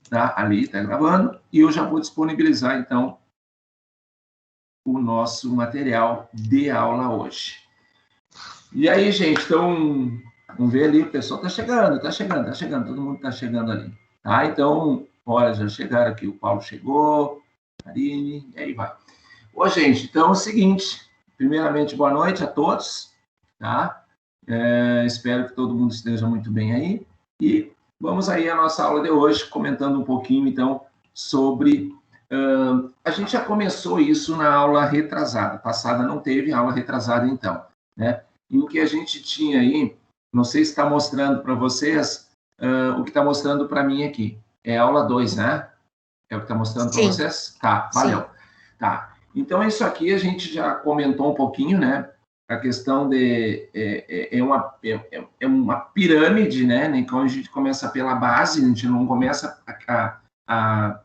tá? Ali está gravando, e eu já vou disponibilizar, então, o nosso material de aula hoje. E aí, gente, então, vamos ver ali, o pessoal está chegando, todo mundo está chegando ali, tá? Então, olha, já chegaram aqui, o Paulo chegou, a Karine, e aí vai. Ô, gente, então é o seguinte, primeiramente, boa noite a todos, tá? Espero que todo mundo esteja muito bem aí, e vamos aí à nossa aula de hoje, comentando um pouquinho, então, sobre... a gente já começou isso na aula retrasada, passada não teve aula retrasada, então, né? E o que a gente tinha aí, não sei se está mostrando para vocês, o que está mostrando para mim aqui, é aula 2, né? É o que está mostrando para vocês? Tá, valeu. Sim. Tá. Então, isso aqui a gente já comentou um pouquinho, né? A questão de... É uma pirâmide, né? Então, a gente começa pela base, a gente não começa a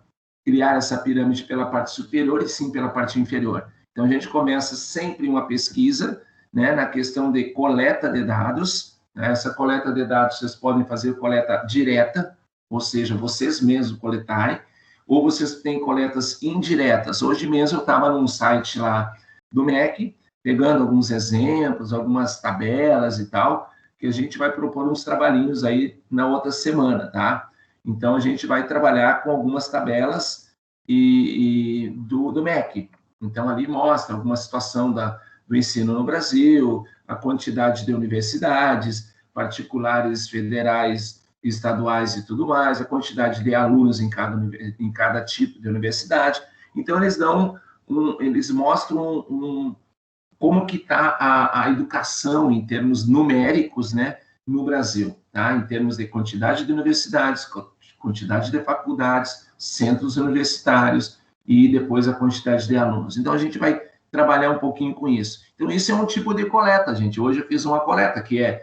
criar essa pirâmide pela parte superior, e sim pela parte inferior. Então, a gente começa sempre uma pesquisa, né? Na questão de coleta de dados. Né? Essa coleta de dados, vocês podem fazer coleta direta, ou seja, vocês mesmos coletarem, ou vocês têm coletas indiretas. Hoje mesmo eu estava num site lá do MEC, pegando alguns exemplos, algumas tabelas e tal, que a gente vai propor uns trabalhinhos aí na outra semana, tá? Então, a gente vai trabalhar com algumas tabelas do MEC. Então, ali mostra alguma situação do ensino no Brasil, a quantidade de universidades, particulares, federais, estaduais e tudo mais, a quantidade de alunos em cada tipo de universidade. Então, eles mostram como que está a educação em termos numéricos, né, no Brasil, tá? Em termos de quantidade de universidades, quantidade de faculdades, centros universitários e depois a quantidade de alunos. Então, a gente vai trabalhar um pouquinho com isso. Então, isso é um tipo de coleta, gente. Hoje eu fiz uma coleta que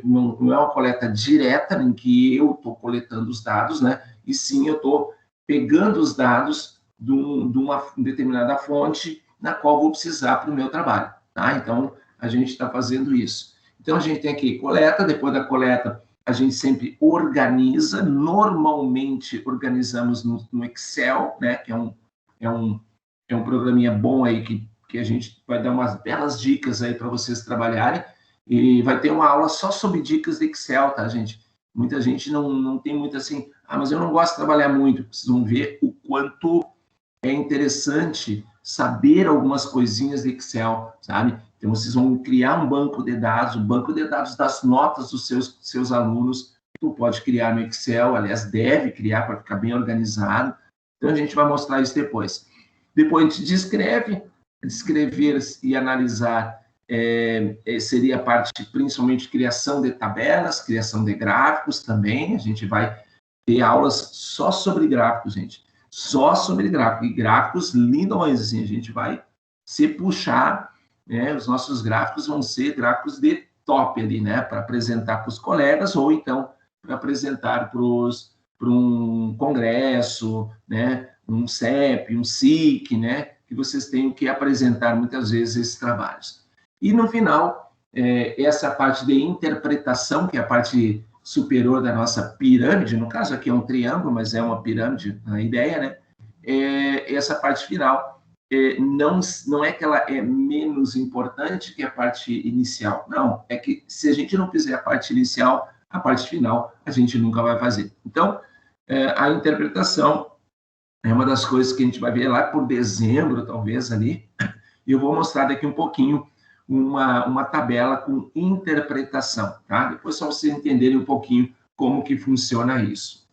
não é uma coleta direta em que eu estou coletando os dados, né? E sim, eu estou pegando os dados de uma determinada fonte na qual vou precisar para o meu trabalho, tá? Então, a gente está fazendo isso. Então, a gente tem aqui coleta, depois da coleta, a gente sempre organiza, normalmente organizamos no Excel, né? Que é um programinha bom aí que a gente vai dar umas belas dicas aí para vocês trabalharem. E vai ter uma aula só sobre dicas de Excel, tá, gente? Muita gente não tem muito assim, mas eu não gosto de trabalhar muito. Vocês vão ver o quanto é interessante saber algumas coisinhas de Excel, sabe? Então, vocês vão criar um banco de dados das notas dos seus alunos. Tu pode criar no Excel, aliás, deve criar para ficar bem organizado. Então, a gente vai mostrar isso depois. Depois, a gente descrever e analisar seria a parte, principalmente, criação de tabelas, criação de gráficos também. A gente vai ter aulas só sobre gráficos, gente. Só sobre gráficos. E gráficos lindões, assim, a gente vai se puxar, né? Os nossos gráficos vão ser gráficos de top ali, né? Para apresentar para os colegas, ou então para apresentar para um congresso, né? Um CEP, um SIC, né? Que vocês tenham que apresentar muitas vezes esses trabalhos. E no final, essa parte de interpretação, que é a parte superior da nossa pirâmide, no caso aqui é um triângulo, mas é uma pirâmide, a ideia, né? Essa parte final, não é que ela é menos importante que a parte inicial, não, é que se a gente não fizer a parte inicial, a parte final a gente nunca vai fazer. Então, a interpretação é uma das coisas que a gente vai ver lá por dezembro, talvez, ali, e eu vou mostrar daqui um pouquinho uma tabela com interpretação, tá? Depois só vocês entenderem um pouquinho como que funciona isso.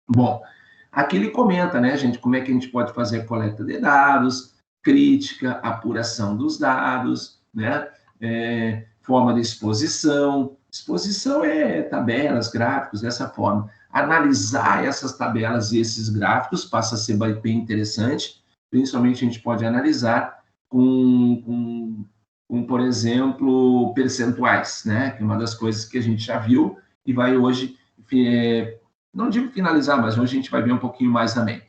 Bom, aqui ele comenta, né, gente, como é que a gente pode fazer a coleta de dados, crítica, apuração dos dados, né, forma de exposição. Exposição é tabelas, gráficos, dessa forma. Analisar essas tabelas e esses gráficos passa a ser bem interessante, principalmente a gente pode analisar com, por exemplo, percentuais, né? Que é uma das coisas que a gente já viu e vai hoje, não digo finalizar, mas hoje a gente vai ver um pouquinho mais também.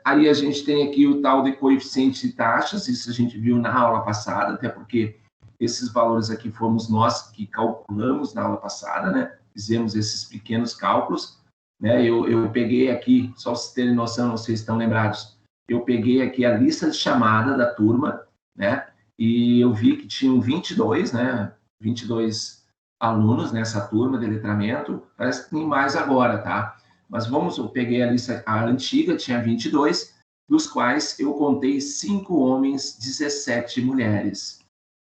Aí a gente tem aqui o tal de coeficiente de taxas, isso a gente viu na aula passada, até porque esses valores aqui fomos nós que calculamos na aula passada, né? Fizemos esses pequenos cálculos. né? Eu peguei aqui, só para vocês terem noção, vocês estão lembrados, eu peguei aqui a lista de chamada da turma, né? E eu vi que tinham 22, né? 22 alunos nessa turma de letramento. Parece que tem mais agora, tá? Mas eu peguei a lista, a antiga tinha 22, dos quais eu contei 5 homens, 17 mulheres.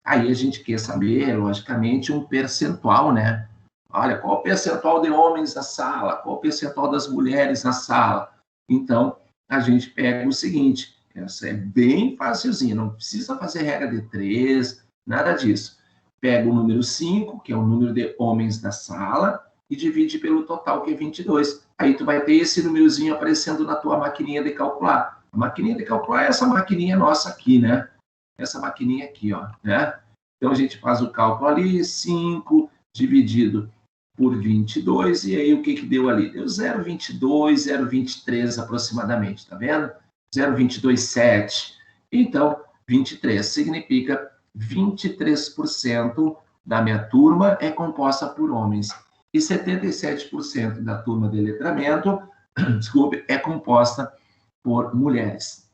Aí a gente quer saber, logicamente, um percentual, né? Olha, qual o percentual de homens na sala? Qual o percentual das mulheres na sala? Então, a gente pega o seguinte, essa é bem facilzinha, não precisa fazer regra de 3, nada disso. Pega o número 5, que é o número de homens da sala, e divide pelo total, que é 22. Aí tu vai ter esse númerozinho aparecendo na tua maquininha de calcular. A maquininha de calcular é essa maquininha nossa aqui, né? Essa maquininha aqui, ó, né? Então, a gente faz o cálculo ali, 5 dividido por 22, e aí o que deu ali? Deu 0,22, 0,23 aproximadamente, tá vendo? 0,227. Então, 23 significa 23% da minha turma é composta por homens e 77% da turma de letramento, desculpe, é composta por mulheres.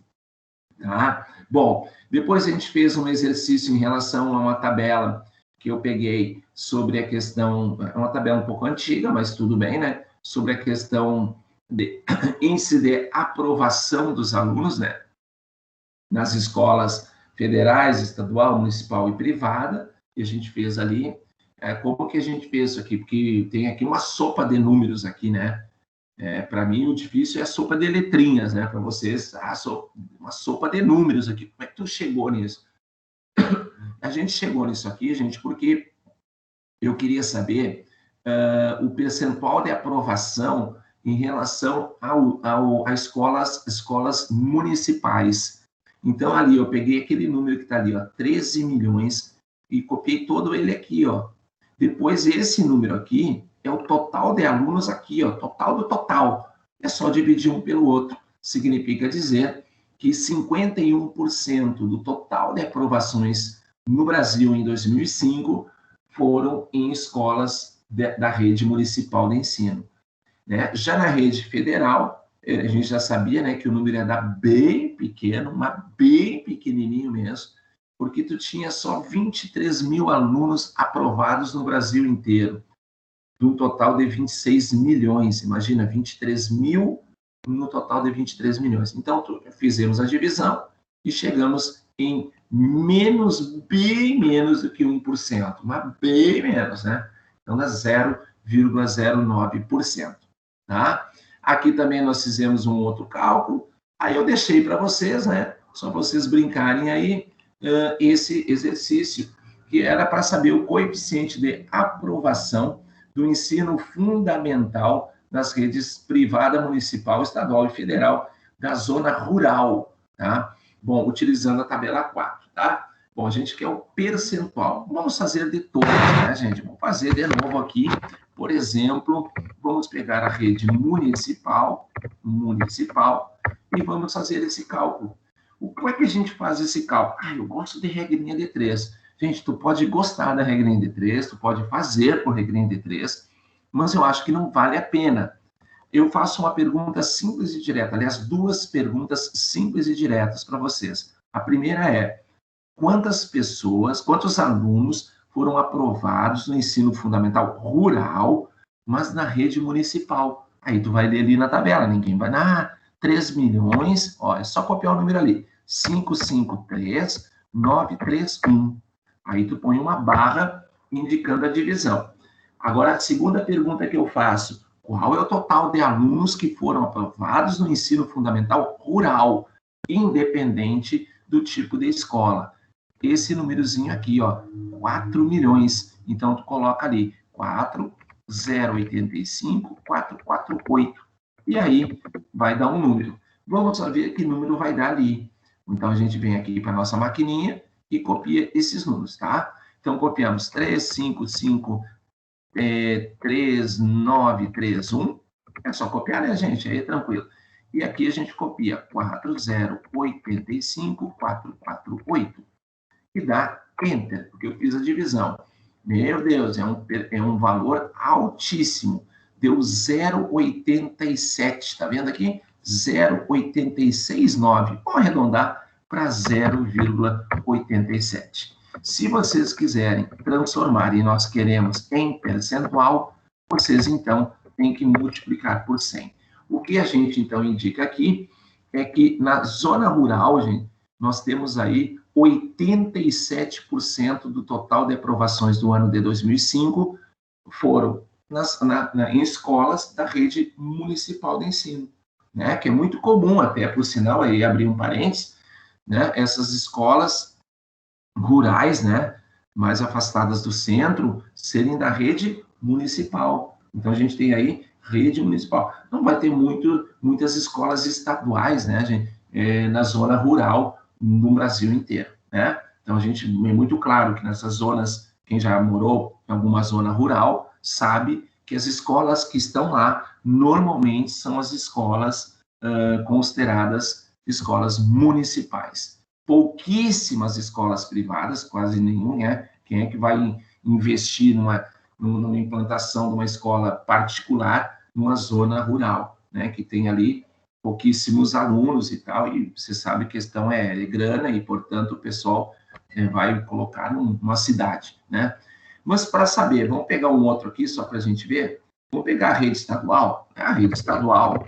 Tá? Bom, depois a gente fez um exercício em relação a uma tabela que eu peguei sobre a questão, é uma tabela um pouco antiga, mas tudo bem, né? Sobre a questão de índice de aprovação dos alunos, né? Nas escolas federais, estadual, municipal e privada, e a gente fez ali, como que a gente fez isso aqui? Porque tem aqui uma sopa de números aqui, né? Para mim, o difícil é a sopa de letrinhas, né? Para vocês, uma sopa de números aqui. Como é que tu chegou nisso? A gente chegou nisso aqui, gente, porque eu queria saber o percentual de aprovação em relação a escolas municipais. Então, ali, eu peguei aquele número que está ali, ó, 13 milhões, e copiei todo ele aqui, ó. Depois, esse número aqui é o total de alunos aqui, ó, total do total. É só dividir um pelo outro. Significa dizer que 51% do total de aprovações no Brasil em 2005 foram em escolas da rede municipal de ensino. Né? Já na rede federal, a gente já sabia, né, que o número era bem pequeno, mas bem pequenininho mesmo, porque tu tinha só 23 mil alunos aprovados no Brasil inteiro, de um total de 26 milhões. Imagina, 23 mil no total de 23 milhões. Então, fizemos a divisão e chegamos em bem menos do que 1%, mas bem menos, né? Então, dá 0,09%. Tá? Aqui também nós fizemos um outro cálculo, aí eu deixei para vocês, né? Só vocês brincarem aí, esse exercício, que era para saber o coeficiente de aprovação do ensino fundamental nas redes privada, municipal, estadual e federal da zona rural, tá? Bom, utilizando a tabela 4, tá? Bom, a gente quer o percentual. Vamos fazer de todas, né, gente? Vamos fazer de novo aqui, por exemplo, vamos pegar a rede municipal, e vamos fazer esse cálculo. Como é que a gente faz esse cálculo? Eu gosto de regrinha de 3. Gente, tu pode gostar da regrinha de 3, tu pode fazer por regrinha de 3, mas eu acho que não vale a pena. Eu faço uma pergunta simples e direta, aliás, 2 perguntas simples e diretas para vocês. A primeira é: quantos alunos foram aprovados no ensino fundamental rural, mas na rede municipal? Aí tu vai ler ali na tabela, ninguém vai, 3 milhões, ó, é só copiar o número ali, 553,931. Aí tu põe uma barra indicando a divisão. Agora, a segunda pergunta que eu faço: qual é o total de alunos que foram aprovados no ensino fundamental rural, independente do tipo de escola? Esse númerozinho aqui, ó, 4 milhões. Então, tu coloca ali 4,085,448. E aí, vai dar um número. Vamos saber que número vai dar ali. Então, a gente vem aqui para a nossa maquininha e copia esses números, tá? Então, copiamos 3,931. É só copiar, né, gente? Aí é tranquilo. E aqui a gente copia 4,085,448. E dá Enter, porque eu fiz a divisão. Meu Deus, é um valor altíssimo. deu 0,87, tá vendo aqui? 0,869. Vamos arredondar para 0,87. Se vocês quiserem transformar, e nós queremos em percentual, vocês, então, têm que multiplicar por 100. O que a gente, então, indica aqui é que na zona rural, gente, nós temos aí 87% do total de aprovações do ano de 2005 foram em escolas da rede municipal de ensino, né? Que é muito comum até, por sinal, aí abrir um parênteses, né? Essas escolas rurais, né? Mais afastadas do centro, serem da rede municipal. Então, a gente tem aí rede municipal. Não vai ter muitas escolas estaduais, né, gente, na zona rural no Brasil inteiro, né? Então, a gente é muito claro que nessas zonas, quem já morou em alguma zona rural, sabe que as escolas que estão lá, normalmente, são as escolas consideradas escolas municipais. Pouquíssimas escolas privadas, quase nenhum, né? Quem é que vai investir numa implantação de uma escola particular numa zona rural, né? Que tem ali pouquíssimos alunos e tal, e você sabe que a questão é grana e, portanto, o pessoal vai colocar numa cidade, né? Mas para saber, vamos pegar um outro aqui só para a gente ver. Vamos pegar a rede estadual. A rede estadual,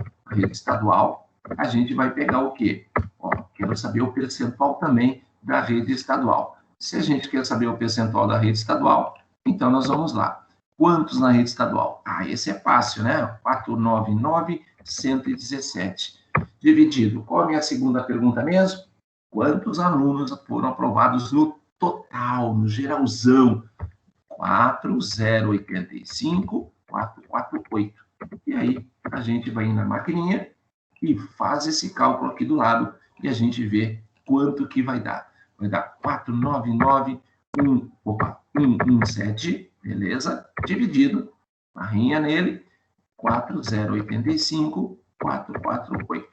a gente vai pegar o quê? Ó, quero saber o percentual também da rede estadual. Se a gente quer saber o percentual da rede estadual, então nós vamos lá. Quantos na rede estadual? Ah, esse é fácil, né? 499.117. Dividido. Qual é a minha segunda pergunta mesmo? Quantos alunos foram aprovados no total, no geralzão? 4,085,448. E aí, a gente vai ir na maquininha e faz esse cálculo aqui do lado e a gente vê quanto que vai dar. Vai dar 499.117, beleza? Dividido, barrinha nele, 4,085,448.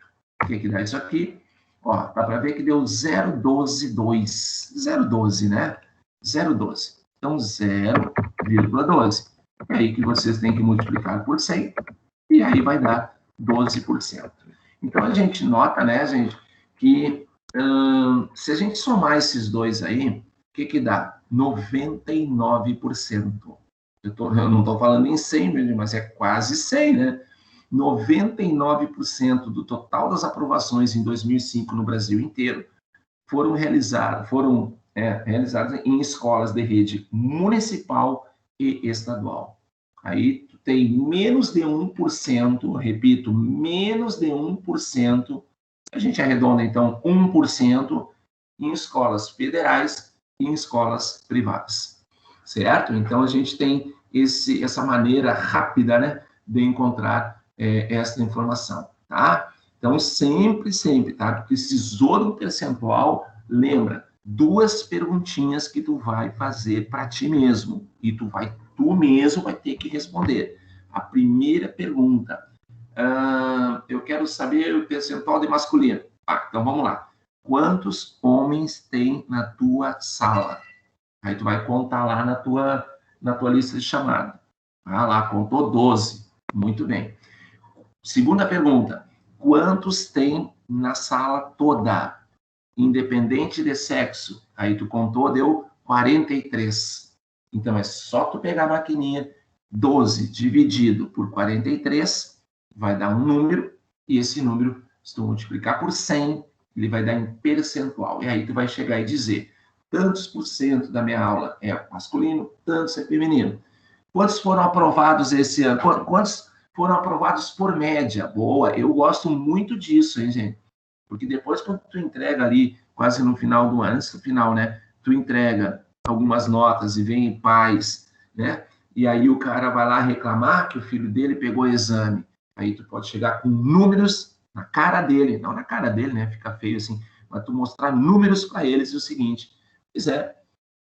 O que dá isso aqui? Ó, dá para ver que deu 0,12,2. 0,12, né? 0,12. Então, 0,12. É aí que vocês têm que multiplicar por 100, e aí vai dar 12%. Então, a gente nota, né, gente, que se a gente somar esses dois aí, o que dá? 99%. Eu não estou falando em 100, mas é quase 100, né? 99% do total das aprovações em 2005 no Brasil inteiro foram realizadas em escolas de rede municipal e estadual. Aí tem menos de 1%, repito, menos de 1%, a gente arredonda então 1% em escolas federais e em escolas privadas, certo? Então a gente tem essa maneira rápida, né, de encontrar essa informação, tá? Então sempre, tá? Precisou do percentual, lembra, 2 perguntinhas que tu vai fazer para ti mesmo e tu mesmo vai ter que responder. A primeira pergunta, eu quero saber o percentual de masculino. Então vamos lá. Quantos homens tem na tua sala? Aí tu vai contar lá na tua lista de chamada. Lá, contou 12. Muito bem. Segunda pergunta, quantos tem na sala toda? Independente de sexo. Aí tu contou, deu 43. Então, é só tu pegar a maquininha, 12 dividido por 43, vai dar um número, e esse número, se tu multiplicar por 100, ele vai dar em percentual. E aí tu vai chegar e dizer, tantos por cento da minha aula é masculino, tantos é feminino. Quantos foram aprovados esse ano? Quantos foram aprovados por média? Boa, eu gosto muito disso, hein, gente? Porque depois, quando tu entrega ali, quase no final do ano, antes do final, né? Tu entrega algumas notas e vem pais, né? E aí o cara vai lá reclamar que o filho dele pegou exame. Aí tu pode chegar com números na cara dele, não na cara dele, né? Fica feio assim, mas tu mostrar números para eles e o seguinte, pois é,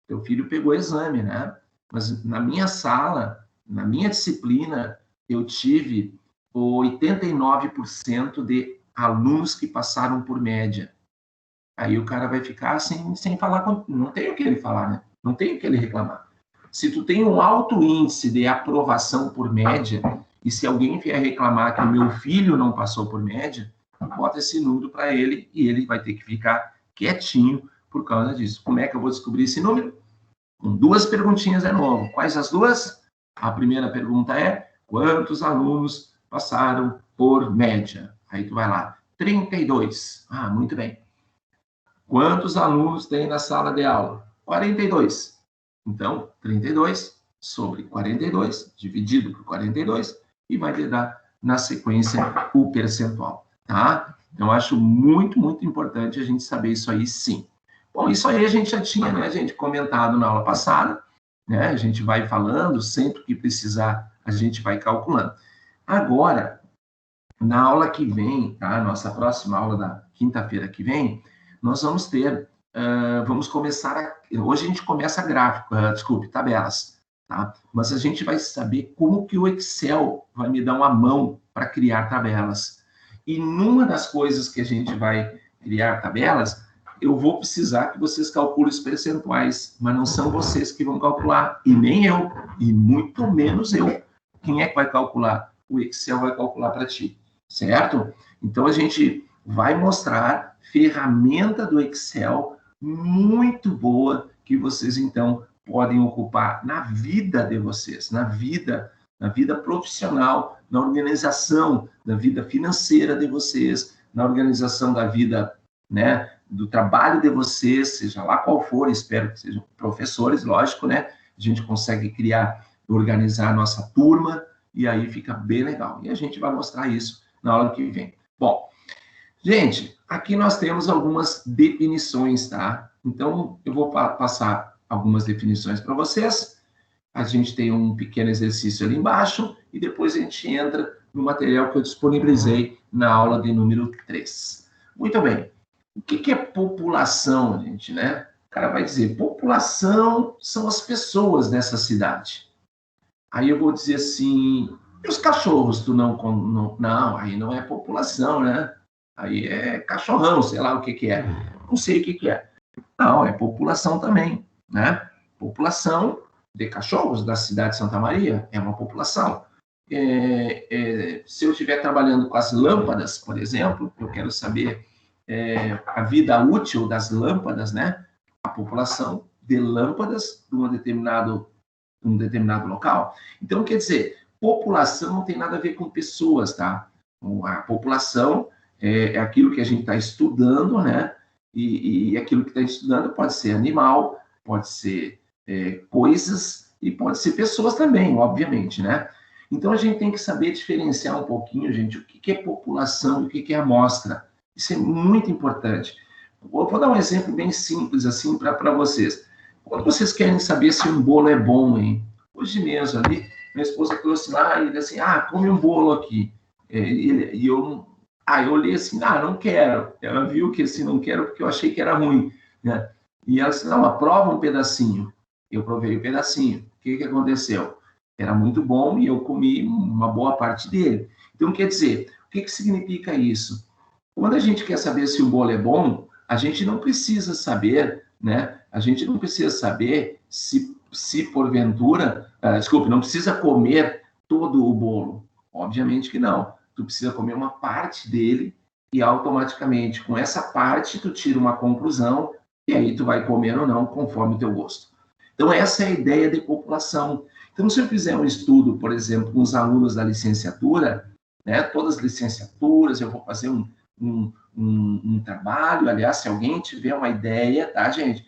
teu filho pegou exame, né? Mas na minha sala, na minha disciplina, eu tive 89% de alunos que passaram por média. Aí o cara vai ficar sem falar, não tem o que ele falar, né? Não tem o que ele reclamar. Se tu tem um alto índice de aprovação por média, E se alguém vier reclamar que o meu filho não passou por média, bota esse número para ele e ele vai ter que ficar quietinho por causa disso. Como é que eu vou descobrir esse número? Com duas perguntinhas de novo. Quais as duas? A primeira pergunta é: quantos alunos passaram por média? Aí tu vai lá, 32. Ah, muito bem. Quantos alunos tem na sala de aula? 42. Então, 32 sobre 42, dividido por 42, e vai te dar, na sequência, o percentual, tá? Então, acho muito, muito importante a gente saber isso aí, sim. Bom, isso aí a gente já tinha, né, gente, comentado na aula passada, né? A gente vai falando, sempre que precisar, a gente vai calculando. Agora, na aula que vem, tá? Nossa próxima aula da quinta-feira que vem, nós vamos ter, vamos começar, hoje a gente começa gráfico, desculpe, tabelas, tá? Mas a gente vai saber como que o Excel vai me dar uma mão para criar tabelas. E numa das coisas que a gente vai criar tabelas, eu vou precisar que vocês calculem os percentuais, mas não são vocês que vão calcular, e nem eu, e muito menos eu. Quem é que vai calcular? O Excel vai calcular para ti, certo? Então, a gente vai mostrar ferramenta do Excel muito boa que vocês, então, podem ocupar na vida de vocês, na vida profissional, na organização da vida financeira de vocês, na organização da vida, né, do trabalho de vocês, seja lá qual for, espero que sejam professores, lógico, né? A gente consegue criar, organizar a nossa turma, e aí fica bem legal. E a gente vai mostrar isso na aula que vem. Bom, gente, aqui nós temos algumas definições, tá? Então, eu vou passar algumas definições para vocês. A gente tem um pequeno exercício ali embaixo, e depois a gente entra no material que eu disponibilizei na aula de número 3. Muito bem. O que é população, gente, né? O cara vai dizer, população são as pessoas dessa cidade. Aí eu vou dizer assim, e os cachorros, tu não, aí não é população, né? Aí é cachorrão, sei lá o que é. Não sei o que é. Não, é população também, né? População de cachorros da cidade de Santa Maria é uma população. Se eu estiver trabalhando com as lâmpadas, por exemplo, eu quero saber a vida útil das lâmpadas, né? A população de lâmpadas de um determinado local. Então, quer dizer, população não tem nada a ver com pessoas, tá? A população é aquilo que a gente está estudando, né? E aquilo que está estudando pode ser animal, pode ser coisas e pode ser pessoas também, obviamente, né? Então, a gente tem que saber diferenciar um pouquinho, gente, o que é população e o que é amostra. Isso é muito importante. Vou dar um exemplo bem simples, assim, para vocês. Quando vocês querem saber se um bolo é bom, hein? Hoje mesmo, ali, minha esposa trouxe lá e disse assim, come um bolo aqui. Eu olhei assim, não quero. Ela viu que assim, não quero porque eu achei que era ruim, né? E ela disse, não, prova um pedacinho. Eu provei um pedacinho. O que aconteceu? Era muito bom e eu comi uma boa parte dele. Então, quer dizer, o que significa isso? Quando a gente quer saber se o bolo é bom, a gente não precisa saber, né? A gente não precisa saber se porventura, não precisa comer todo o bolo. Obviamente que não. Tu precisa comer uma parte dele e automaticamente, com essa parte, tu tira uma conclusão e aí tu vai comer ou não, conforme o teu gosto. Então, essa é a ideia de população. Então, se eu fizer um estudo, por exemplo, com os alunos da licenciatura, né? Todas as licenciaturas, eu vou fazer um trabalho, aliás, se alguém tiver uma ideia, tá, gente?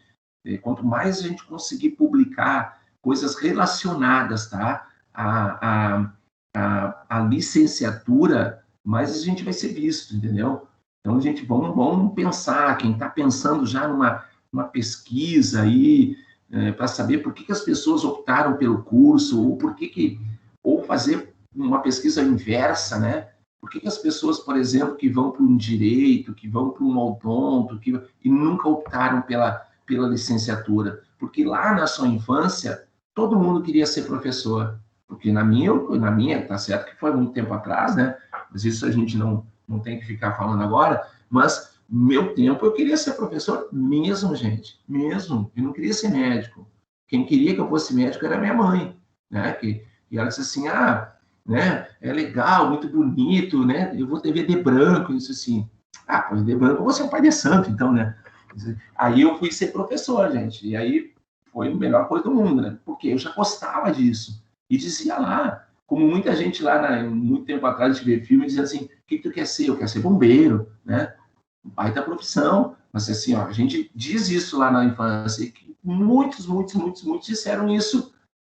Quanto mais a gente conseguir publicar coisas relacionadas, tá, a licenciatura, mais a gente vai ser visto, entendeu? Então, gente, vamos pensar, quem está pensando já numa pesquisa aí, para saber por que as pessoas optaram pelo curso, ou fazer uma pesquisa inversa, né? Por que as pessoas, por exemplo, que vão para um direito, que vão para um odonto, e nunca optaram pela licenciatura? Porque lá na sua infância, todo mundo queria ser professor. Porque na minha, tá certo que foi muito tempo atrás, né? Mas isso a gente não tem que ficar falando agora, mas no meu tempo eu queria ser professor mesmo, gente, mesmo. Eu não queria ser médico. Quem queria que eu fosse médico era minha mãe, né? E ela disse assim, né? É legal, muito bonito, né? Eu vou ter VD branco, isso assim. Ah, VD branco, você é um pai de santo, então, né? Aí eu fui ser professor, gente, e aí foi a melhor coisa do mundo, né? Porque eu já gostava disso. E dizia lá, como muita gente lá, muito tempo atrás, a gente vê filme, dizia assim, o que tu quer ser? Eu quero ser bombeiro, né? Baita profissão. Mas assim, ó, a gente diz isso lá na infância, que muitos disseram isso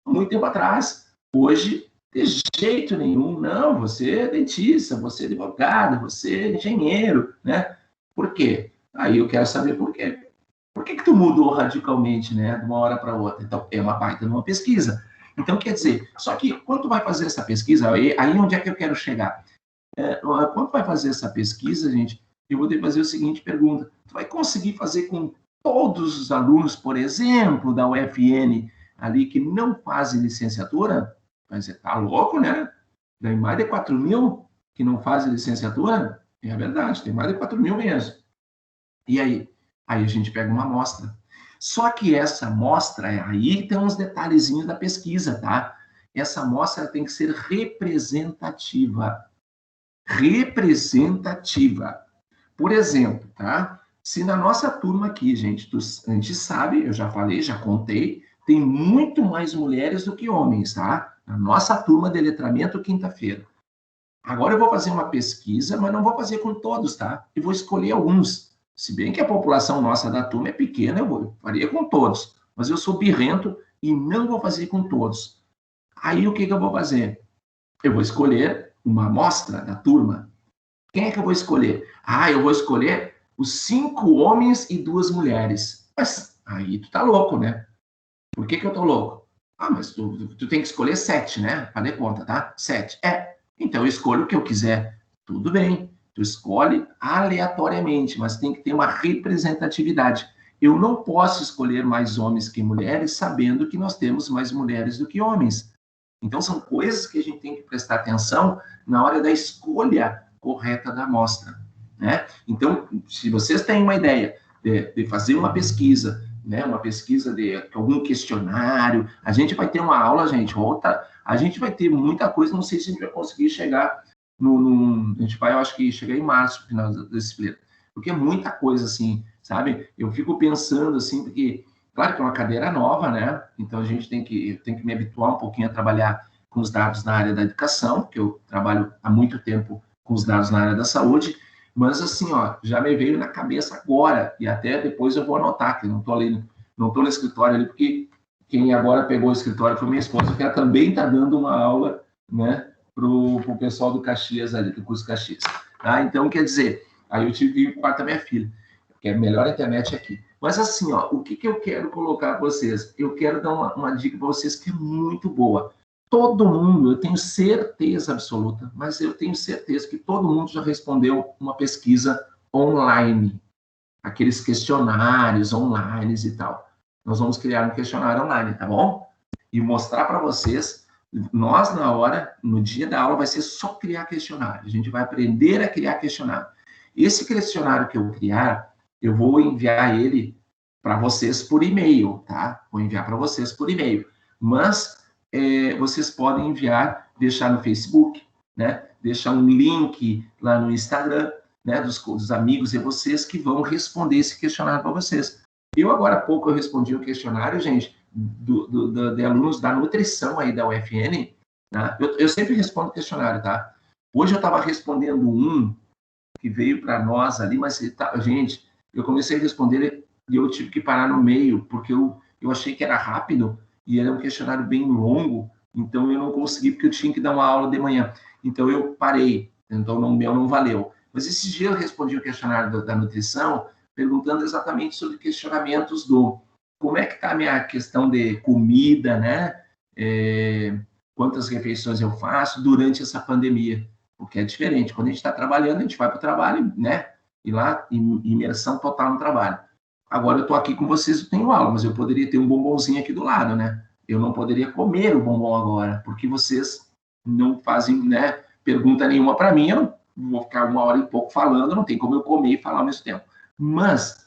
muito tempo atrás. Hoje, de jeito nenhum, não, você é dentista, você é advogado, você é engenheiro, né? Por quê? Aí eu quero saber por quê. Por que tu mudou radicalmente, né, de uma hora para outra? Então, é uma baita de uma pesquisa. Então, quer dizer, só que quando tu vai fazer essa pesquisa, aí onde é que eu quero chegar? Quando tu vai fazer essa pesquisa, gente, eu vou ter que fazer a seguinte pergunta. Tu vai conseguir fazer com todos os alunos, por exemplo, da UFN, ali, que não fazem licenciatura? Vai dizer, tá louco, né? Tem mais de 4 mil que não fazem licenciatura? É verdade, tem mais de 4 mil mesmo. E aí? Aí a gente pega uma amostra. Só que essa amostra, aí tem uns detalhezinhos da pesquisa, tá? Essa amostra tem que ser representativa. Representativa. Por exemplo, tá? Se na nossa turma aqui, gente, a gente sabe, eu já falei, já contei, tem muito mais mulheres do que homens, tá? Na nossa turma de letramento, quinta-feira. Agora eu vou fazer uma pesquisa, mas não vou fazer com todos, tá? E vou escolher alguns. Se bem que a população nossa da turma é pequena, eu faria com todos. Mas eu sou birrento e não vou fazer com todos. Aí o que eu vou fazer? Eu vou escolher uma amostra da turma. Quem é que eu vou escolher? Ah, eu vou escolher os 5 homens e 2 mulheres. Mas aí tu tá louco, né? Por que eu tô louco? Ah, mas tu tem que escolher 7, né? Fazer conta, tá? 7. Então eu escolho o que eu quiser. Tudo bem. Tu escolhe aleatoriamente, mas tem que ter uma representatividade. Eu não posso escolher mais homens que mulheres, sabendo que nós temos mais mulheres do que homens. Então são coisas que a gente tem que prestar atenção na hora da escolha correta da amostra, né? Então, se vocês têm uma ideia de fazer uma pesquisa, né, uma pesquisa de algum questionário, a gente vai ter uma aula, gente, outra, a gente vai ter muita coisa, não sei se a gente vai conseguir chegar a gente vai, eu acho que chegar em março, no final da disciplina, porque é muita coisa, assim, sabe? Eu fico pensando, assim, porque, claro que é uma cadeira nova, né? Então, a gente tem que me habituar um pouquinho a trabalhar com os dados na área da educação, que eu trabalho há muito tempo com os dados na área da saúde, mas assim, ó, já me veio na cabeça agora, e até depois eu vou anotar, que não estou ali, não estou no escritório ali, porque quem agora pegou o escritório foi minha esposa, que ela também está dando uma aula, né, pro pessoal do Caxias ali, do curso Caxias. Tá? Então, quer dizer, aí eu tive que ir para a minha filha, que é a melhor internet aqui. Mas assim, ó, o que eu quero colocar para vocês? Eu quero dar uma dica para vocês que é muito boa. Todo mundo, eu tenho certeza absoluta, mas eu tenho certeza que todo mundo já respondeu uma pesquisa online, aqueles questionários online e tal. Nós vamos criar um questionário online, tá bom? E mostrar para vocês, nós na hora, no dia da aula, vai ser só criar questionário. A gente vai aprender a criar questionário. Esse questionário que eu criar, eu vou enviar ele para vocês por e-mail, tá? Vou enviar para vocês por e-mail. Mas vocês podem enviar, deixar no Facebook, né? Deixar um link lá no Instagram, né? Dos amigos e vocês que vão responder esse questionário para vocês. Eu, agora há pouco, eu respondi um questionário, gente, de alunos da nutrição aí da UFN, tá? Eu sempre respondo questionário, tá? Hoje eu estava respondendo um que veio para nós ali, mas, gente, eu comecei a responder e eu tive que parar no meio, porque eu achei que era rápido, e era um questionário bem longo, então eu não consegui, porque eu tinha que dar uma aula de manhã. Então eu parei, então o meu não valeu. Mas esse dia eu respondi o questionário da nutrição, perguntando exatamente sobre questionamentos como é que está a minha questão de comida, né? Quantas refeições eu faço durante essa pandemia, porque é diferente. Quando a gente está trabalhando, a gente vai para o trabalho, né? E lá, imersão total no trabalho. Agora eu estou aqui com vocês, eu tenho aula, mas eu poderia ter um bombonzinho aqui do lado, né? Eu não poderia comer o bombom agora, porque vocês não fazem, né, pergunta nenhuma para mim, eu não vou ficar 1 hora e pouco falando, não tem como eu comer e falar ao mesmo tempo. Mas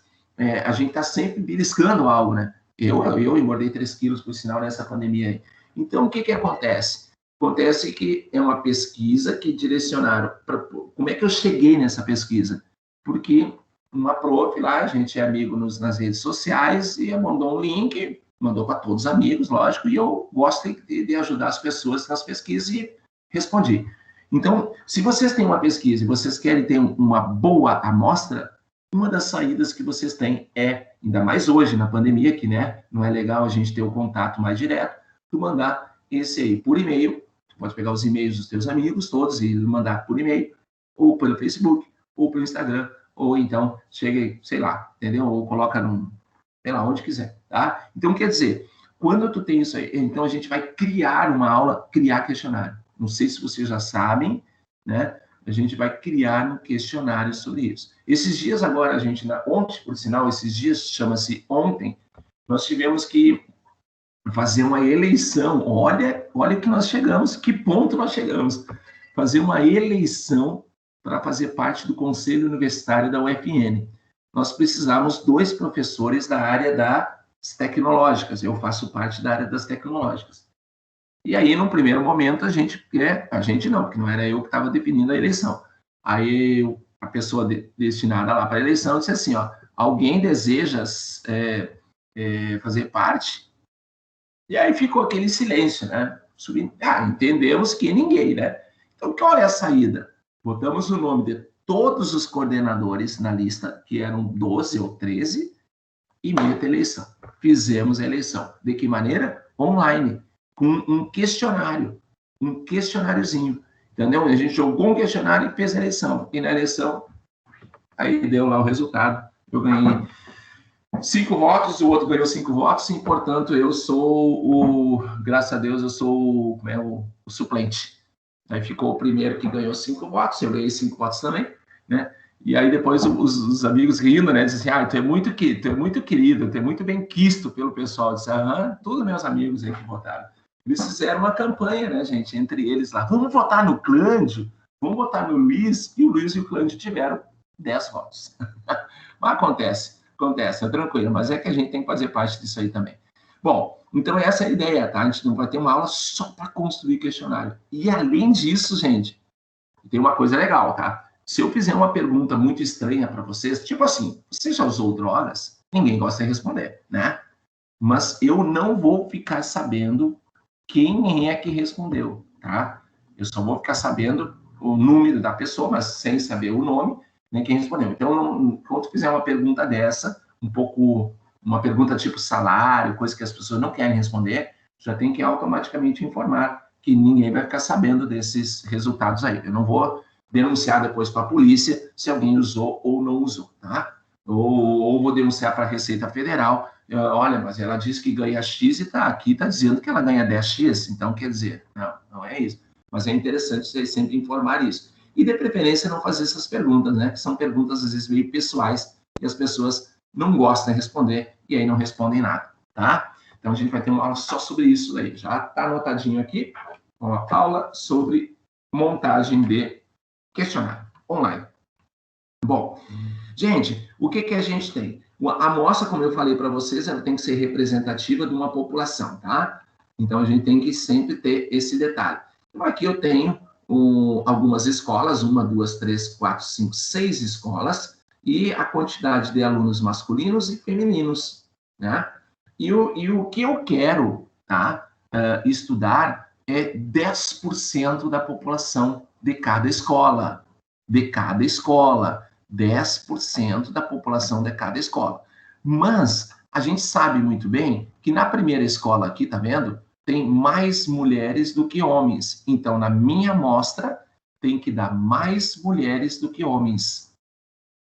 a gente está sempre beliscando algo, né? Eu engordei 3 quilos, por sinal, nessa pandemia aí. Então, o que acontece? Acontece que é uma pesquisa que direcionaram para... Como é que eu cheguei nessa pesquisa? Porque uma prof lá, a gente é amigo nas redes sociais, e mandou um link, mandou para todos os amigos, lógico, e eu gosto de ajudar as pessoas nas pesquisas e respondi. Então, se vocês têm uma pesquisa e vocês querem ter uma boa amostra, uma das saídas que vocês têm é, ainda mais hoje, na pandemia, que né, não é legal a gente ter o contato mais direto, tu mandar esse aí por e-mail. Tu pode pegar os e-mails dos teus amigos todos e mandar por e-mail, ou pelo Facebook, ou pelo Instagram, ou então chega, sei lá, entendeu? Ou coloca sei lá, onde quiser, tá? Então, quer dizer, quando tu tem isso aí, então a gente vai criar uma aula, criar questionário. Não sei se vocês já sabem, né? A gente vai criar um questionário sobre isso. Esses dias agora, ontem, por sinal, esses dias, chama-se ontem, nós tivemos que fazer uma eleição. Olha que nós chegamos, que ponto nós chegamos. Fazer uma eleição para fazer parte do Conselho Universitário da UFN. Nós precisamos 2 professores da área das tecnológicas. Eu faço parte da área das tecnológicas. E aí, num primeiro momento, a gente não, porque não era eu que estava definindo a eleição. Aí, a pessoa destinada lá para a eleição disse assim, ó, alguém deseja fazer parte? E aí ficou aquele silêncio, né? Entendemos que ninguém, né? Então, qual é a saída? Botamos o nome de todos os coordenadores na lista, que eram 12 ou 13, e meta eleição. Fizemos a eleição. De que maneira? Online, com um questionário, um questionáriozinho, entendeu? A gente jogou um questionário e fez a eleição. E na eleição, aí deu lá o resultado. Eu ganhei 5 votos, o outro ganhou 5 votos, e, portanto, eu sou graças a Deus, eu sou o suplente. Aí ficou o primeiro que ganhou 5 votos, eu ganhei 5 votos também, né? E aí depois os amigos rindo, né? Dizem assim, tu é muito querido, tu é muito bem quisto pelo pessoal. Eu disse, todos meus amigos aí que votaram. Eles fizeram uma campanha, né, gente, entre eles lá. Vamos votar no Clândio, vamos votar no Luiz, e o Luiz e o Clândio tiveram 10 votos. Mas acontece, é tranquilo, mas é que a gente tem que fazer parte disso aí também. Bom, então essa é a ideia, tá? A gente não vai ter uma aula só para construir questionário. E além disso, gente, tem uma coisa legal, tá? Se eu fizer uma pergunta muito estranha para vocês, tipo assim, você já usou drogas? Ninguém gosta de responder, né? Mas eu não vou ficar sabendo quem é que respondeu, tá? Eu só vou ficar sabendo o número da pessoa, mas sem saber o nome, nem quem respondeu. Então, quando eu fizer uma pergunta dessa, uma pergunta tipo salário, coisa que as pessoas não querem responder, já tem que automaticamente informar que ninguém vai ficar sabendo desses resultados aí. Eu não vou denunciar depois para a polícia se alguém usou ou não usou, tá? Ou vou denunciar para a Receita Federal. Olha, mas ela disse que ganha X e aqui está dizendo que ela ganha 10X, então quer dizer, não é isso. Mas é interessante vocês sempre informar isso. E, de preferência, não fazer essas perguntas, né? Que são perguntas, às vezes, meio pessoais, e as pessoas não gostam de responder, e aí não respondem nada, tá? Então, a gente vai ter uma aula só sobre isso aí. Já está anotadinho aqui, uma aula sobre montagem de questionário online. Bom, gente, o que a gente tem? A amostra, como eu falei para vocês, ela tem que ser representativa de uma população, tá? Então, a gente tem que sempre ter esse detalhe. Então, aqui eu tenho algumas escolas, 1, 2, 3, 4, 5, 6 escolas, e a quantidade de alunos masculinos e femininos, né? E o que eu quero, tá, estudar é 10% da população de cada escola. 10% da população de cada escola. Mas a gente sabe muito bem que na primeira escola aqui, tá vendo? Tem mais mulheres do que homens. Então, na minha amostra, tem que dar mais mulheres do que homens.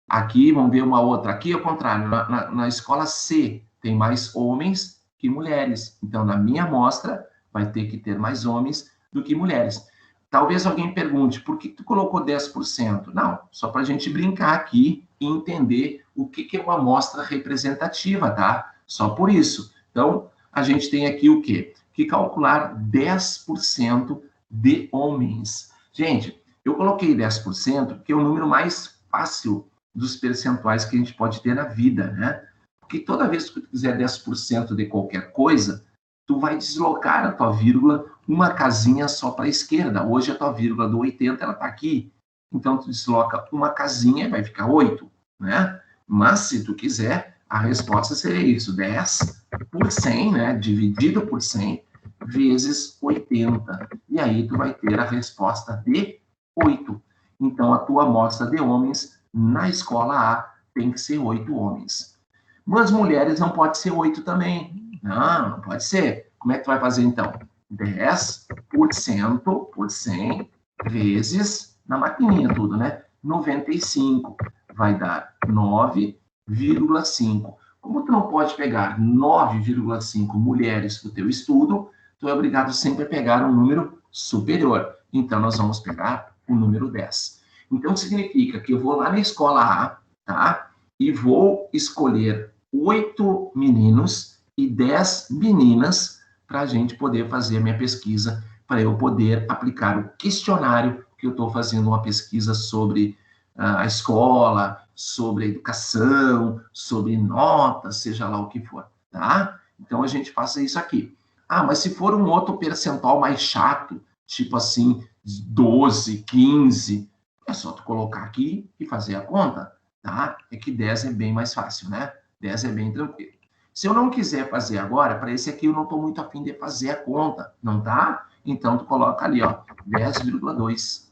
Aqui, vamos ver uma outra. Aqui, ao contrário, na escola C, tem mais homens que mulheres. Então, na minha amostra, vai ter que ter mais homens do que mulheres. Talvez alguém pergunte, por que tu colocou 10%? Não, só para a gente brincar aqui e entender o que é uma amostra representativa, tá? Só por isso. Então, a gente tem aqui o quê? Que calcular 10% de homens. Gente, eu coloquei 10% porque é o número mais fácil dos percentuais que a gente pode ter na vida, né? Porque toda vez que tu quiser 10% de qualquer coisa, tu vai deslocar a tua vírgula uma casinha só para a esquerda. Hoje a tua vírgula do 80, ela está aqui. Então, tu desloca uma casinha e vai ficar 8, né? Mas, se tu quiser, a resposta seria isso, 10 por 100, né? Dividido por 100, vezes 80. E aí, tu vai ter a resposta de 8. Então, a tua amostra de homens na escola A tem que ser 8 homens. Mas mulheres não pode ser 8 também. Não pode ser. Como é que tu vai fazer, então? 10% por 100 vezes, na maquininha tudo, né? 95 vai dar 9,5. Como tu não pode pegar 9,5 mulheres para o teu estudo, tu é obrigado sempre a pegar um número superior. Então, nós vamos pegar o número 10. Então, significa que eu vou lá na escola A, tá? E vou escolher 8 meninos e 10 meninas para a gente poder fazer a minha pesquisa, para eu poder aplicar o questionário que eu estou fazendo uma pesquisa sobre a escola, sobre a educação, sobre notas, seja lá o que for, tá? Então, a gente faça isso aqui. Ah, mas se for um outro percentual mais chato, tipo assim, 12, 15, é só tu colocar aqui e fazer a conta, tá? É que 10 é bem mais fácil, né? 10 é bem tranquilo. Se eu não quiser fazer agora, para esse aqui eu não estou muito afim de fazer a conta, não tá? Então, tu coloca ali, ó, 10,2.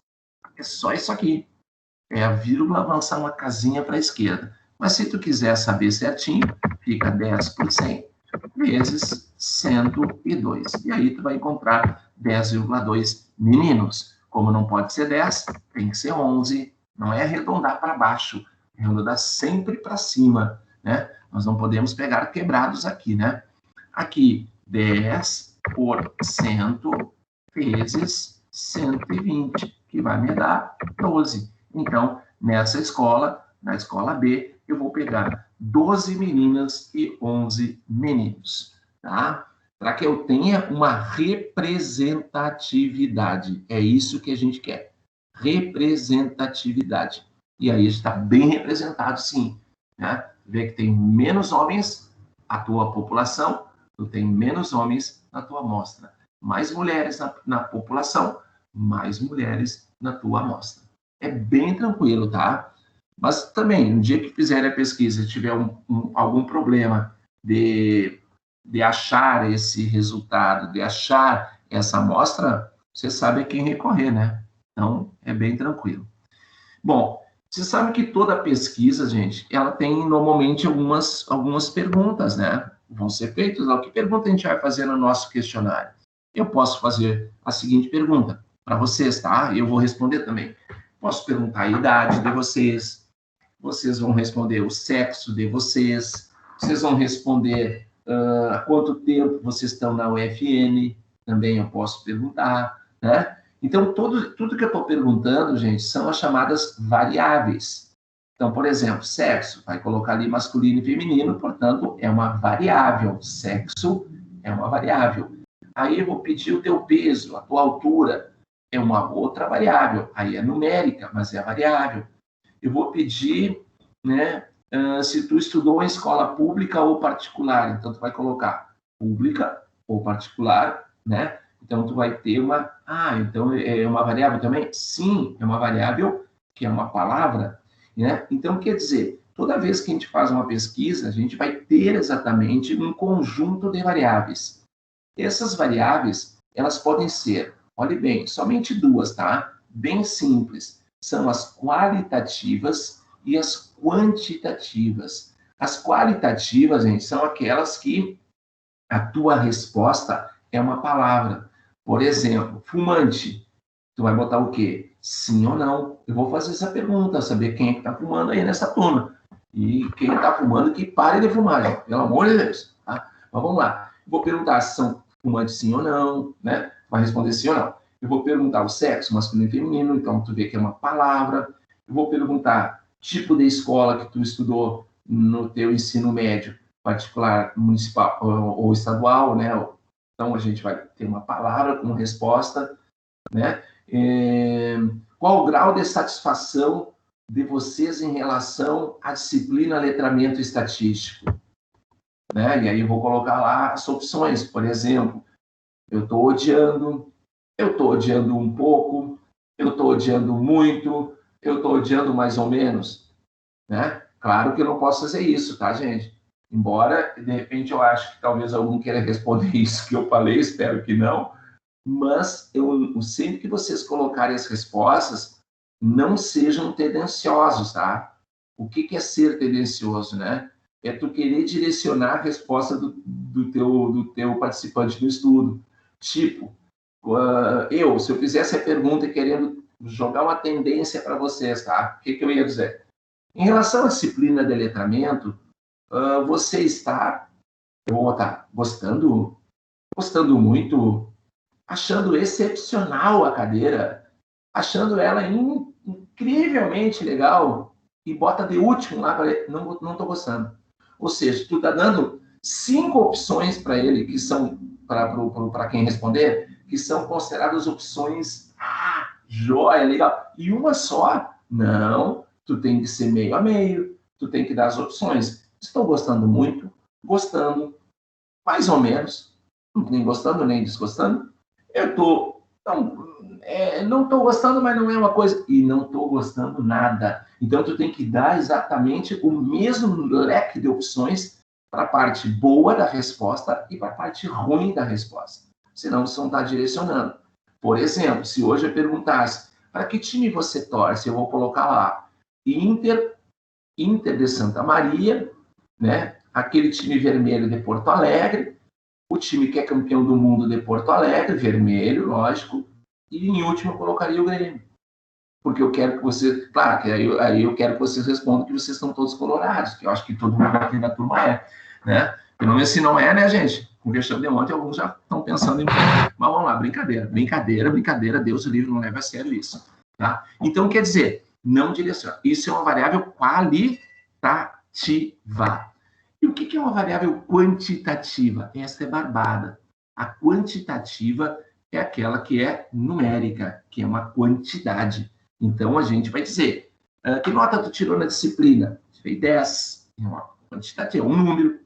É só isso aqui. É a vírgula avançar uma casinha para a esquerda. Mas se tu quiser saber certinho, fica 10 por 100 vezes 102. E aí tu vai encontrar 10,2 meninos. Como não pode ser 10, tem que ser 11. Não é arredondar para baixo, é arredondar sempre para cima, né? Nós não podemos pegar quebrados aqui, né? Aqui, 10% vezes 120, que vai me dar 12. Então, nessa escola, na escola B, eu vou pegar 12 meninas e 11 meninos, tá? Para que eu tenha uma representatividade. É isso que a gente quer. Representatividade. E aí está bem representado, sim, né? Vê que tem menos homens a tua população, tu tem menos homens na tua amostra. Mais mulheres na população, mais mulheres na tua amostra. É bem tranquilo, tá? Mas também, no dia que fizerem a pesquisa e tiver algum problema de achar esse resultado, de achar essa amostra, você sabe a quem recorrer, né? Então, é bem tranquilo. Bom, você sabe que toda pesquisa, gente, ela tem normalmente algumas perguntas, né? Vão ser feitas lá. Que pergunta a gente vai fazer no nosso questionário? Eu posso fazer a seguinte pergunta para vocês, tá? Eu vou responder também. Posso perguntar a idade de vocês, vocês vão responder o sexo de vocês, vocês vão responder há quanto tempo vocês estão na UFN, também eu posso perguntar, né? Então, tudo que eu estou perguntando, gente, são as chamadas variáveis. Então, por exemplo, sexo, vai colocar ali masculino e feminino, portanto, é uma variável. Sexo é uma variável. Aí eu vou pedir o teu peso, a tua altura, é uma outra variável. Aí é numérica, mas é variável. Eu vou pedir, né, se tu estudou em escola pública ou particular. Então, tu vai colocar pública ou particular, né? Então, tu vai ter uma... Ah, então é uma variável também? Sim, é uma variável que é uma palavra, né? Então, quer dizer, toda vez que a gente faz uma pesquisa, a gente vai ter exatamente um conjunto de variáveis. Essas variáveis, elas podem ser, olhe bem, somente duas, tá? Bem simples. São as qualitativas e as quantitativas. As qualitativas, gente, são aquelas que a tua resposta é uma palavra. Por exemplo, fumante. Tu vai botar o quê? Sim ou não? Eu vou fazer essa pergunta, saber quem é que está fumando aí nessa turma. E quem está fumando, que pare de fumar, gente. Pelo amor de Deus. Tá? Mas vamos lá. Eu vou perguntar se são fumantes sim ou não, né? Vai responder sim ou não. Eu vou perguntar o sexo, masculino e feminino, então tu vê que é uma palavra. Eu vou perguntar tipo de escola que tu estudou no teu ensino médio, particular, municipal ou estadual, né? Então, a gente vai ter uma palavra como resposta, né? Qual o grau de satisfação de vocês em relação à disciplina letramento estatístico? né? E aí eu vou colocar lá as opções. Por exemplo, eu estou odiando um pouco, eu estou odiando muito, eu estou odiando mais ou menos, né? Claro que eu não posso fazer isso, tá, gente? Embora, de repente, eu acho que talvez algum queira responder isso que eu falei, espero que não, mas sempre que vocês colocarem as respostas, não sejam tendenciosos, tá? O que é ser tendencioso, né? É tu querer direcionar a resposta do teu participante do estudo. Tipo, se eu fizesse a pergunta querendo jogar uma tendência para vocês, tá? O que eu ia dizer? Em relação à disciplina de letramento, você está, eu vou botar, gostando muito, achando excepcional a cadeira, achando ela incrivelmente legal, e bota de último lá, não estou gostando. Ou seja, tu está dando 5 opções para ele, que são, para quem responder, que são consideradas opções, joia, legal, e uma só, não, tu tem que ser meio a meio, tu tem que dar as opções. Estou gostando muito, gostando, mais ou menos, nem gostando nem desgostando. Eu tô, não estou gostando, mas não é uma coisa, e não estou gostando nada. Então, tu tem que dar exatamente o mesmo leque de opções para a parte boa da resposta e para a parte ruim da resposta. Senão, você não está direcionando. Por exemplo, se hoje eu perguntasse para que time você torce, eu vou colocar lá Inter de Santa Maria, né? Aquele time vermelho de Porto Alegre, o time que é campeão do mundo de Porto Alegre, vermelho, lógico, e em último eu colocaria o Grêmio. Porque eu quero que você, claro, que aí eu quero que vocês respondam que vocês estão todos colorados, que eu acho que todo mundo aqui na turma é, né? Pelo menos se não é, né, gente? Conversando de ontem, alguns já estão pensando em... Mas vamos lá, brincadeira, Deus o livre, não leva a sério isso, tá? Então, quer dizer, não direciona. Isso é uma variável qualitativa. E o que é uma variável quantitativa? Essa é barbada. A quantitativa é aquela que é numérica, que é uma quantidade. Então, a gente vai dizer, que nota tu tirou na disciplina? Tirei 10. É uma quantitativa, é um número.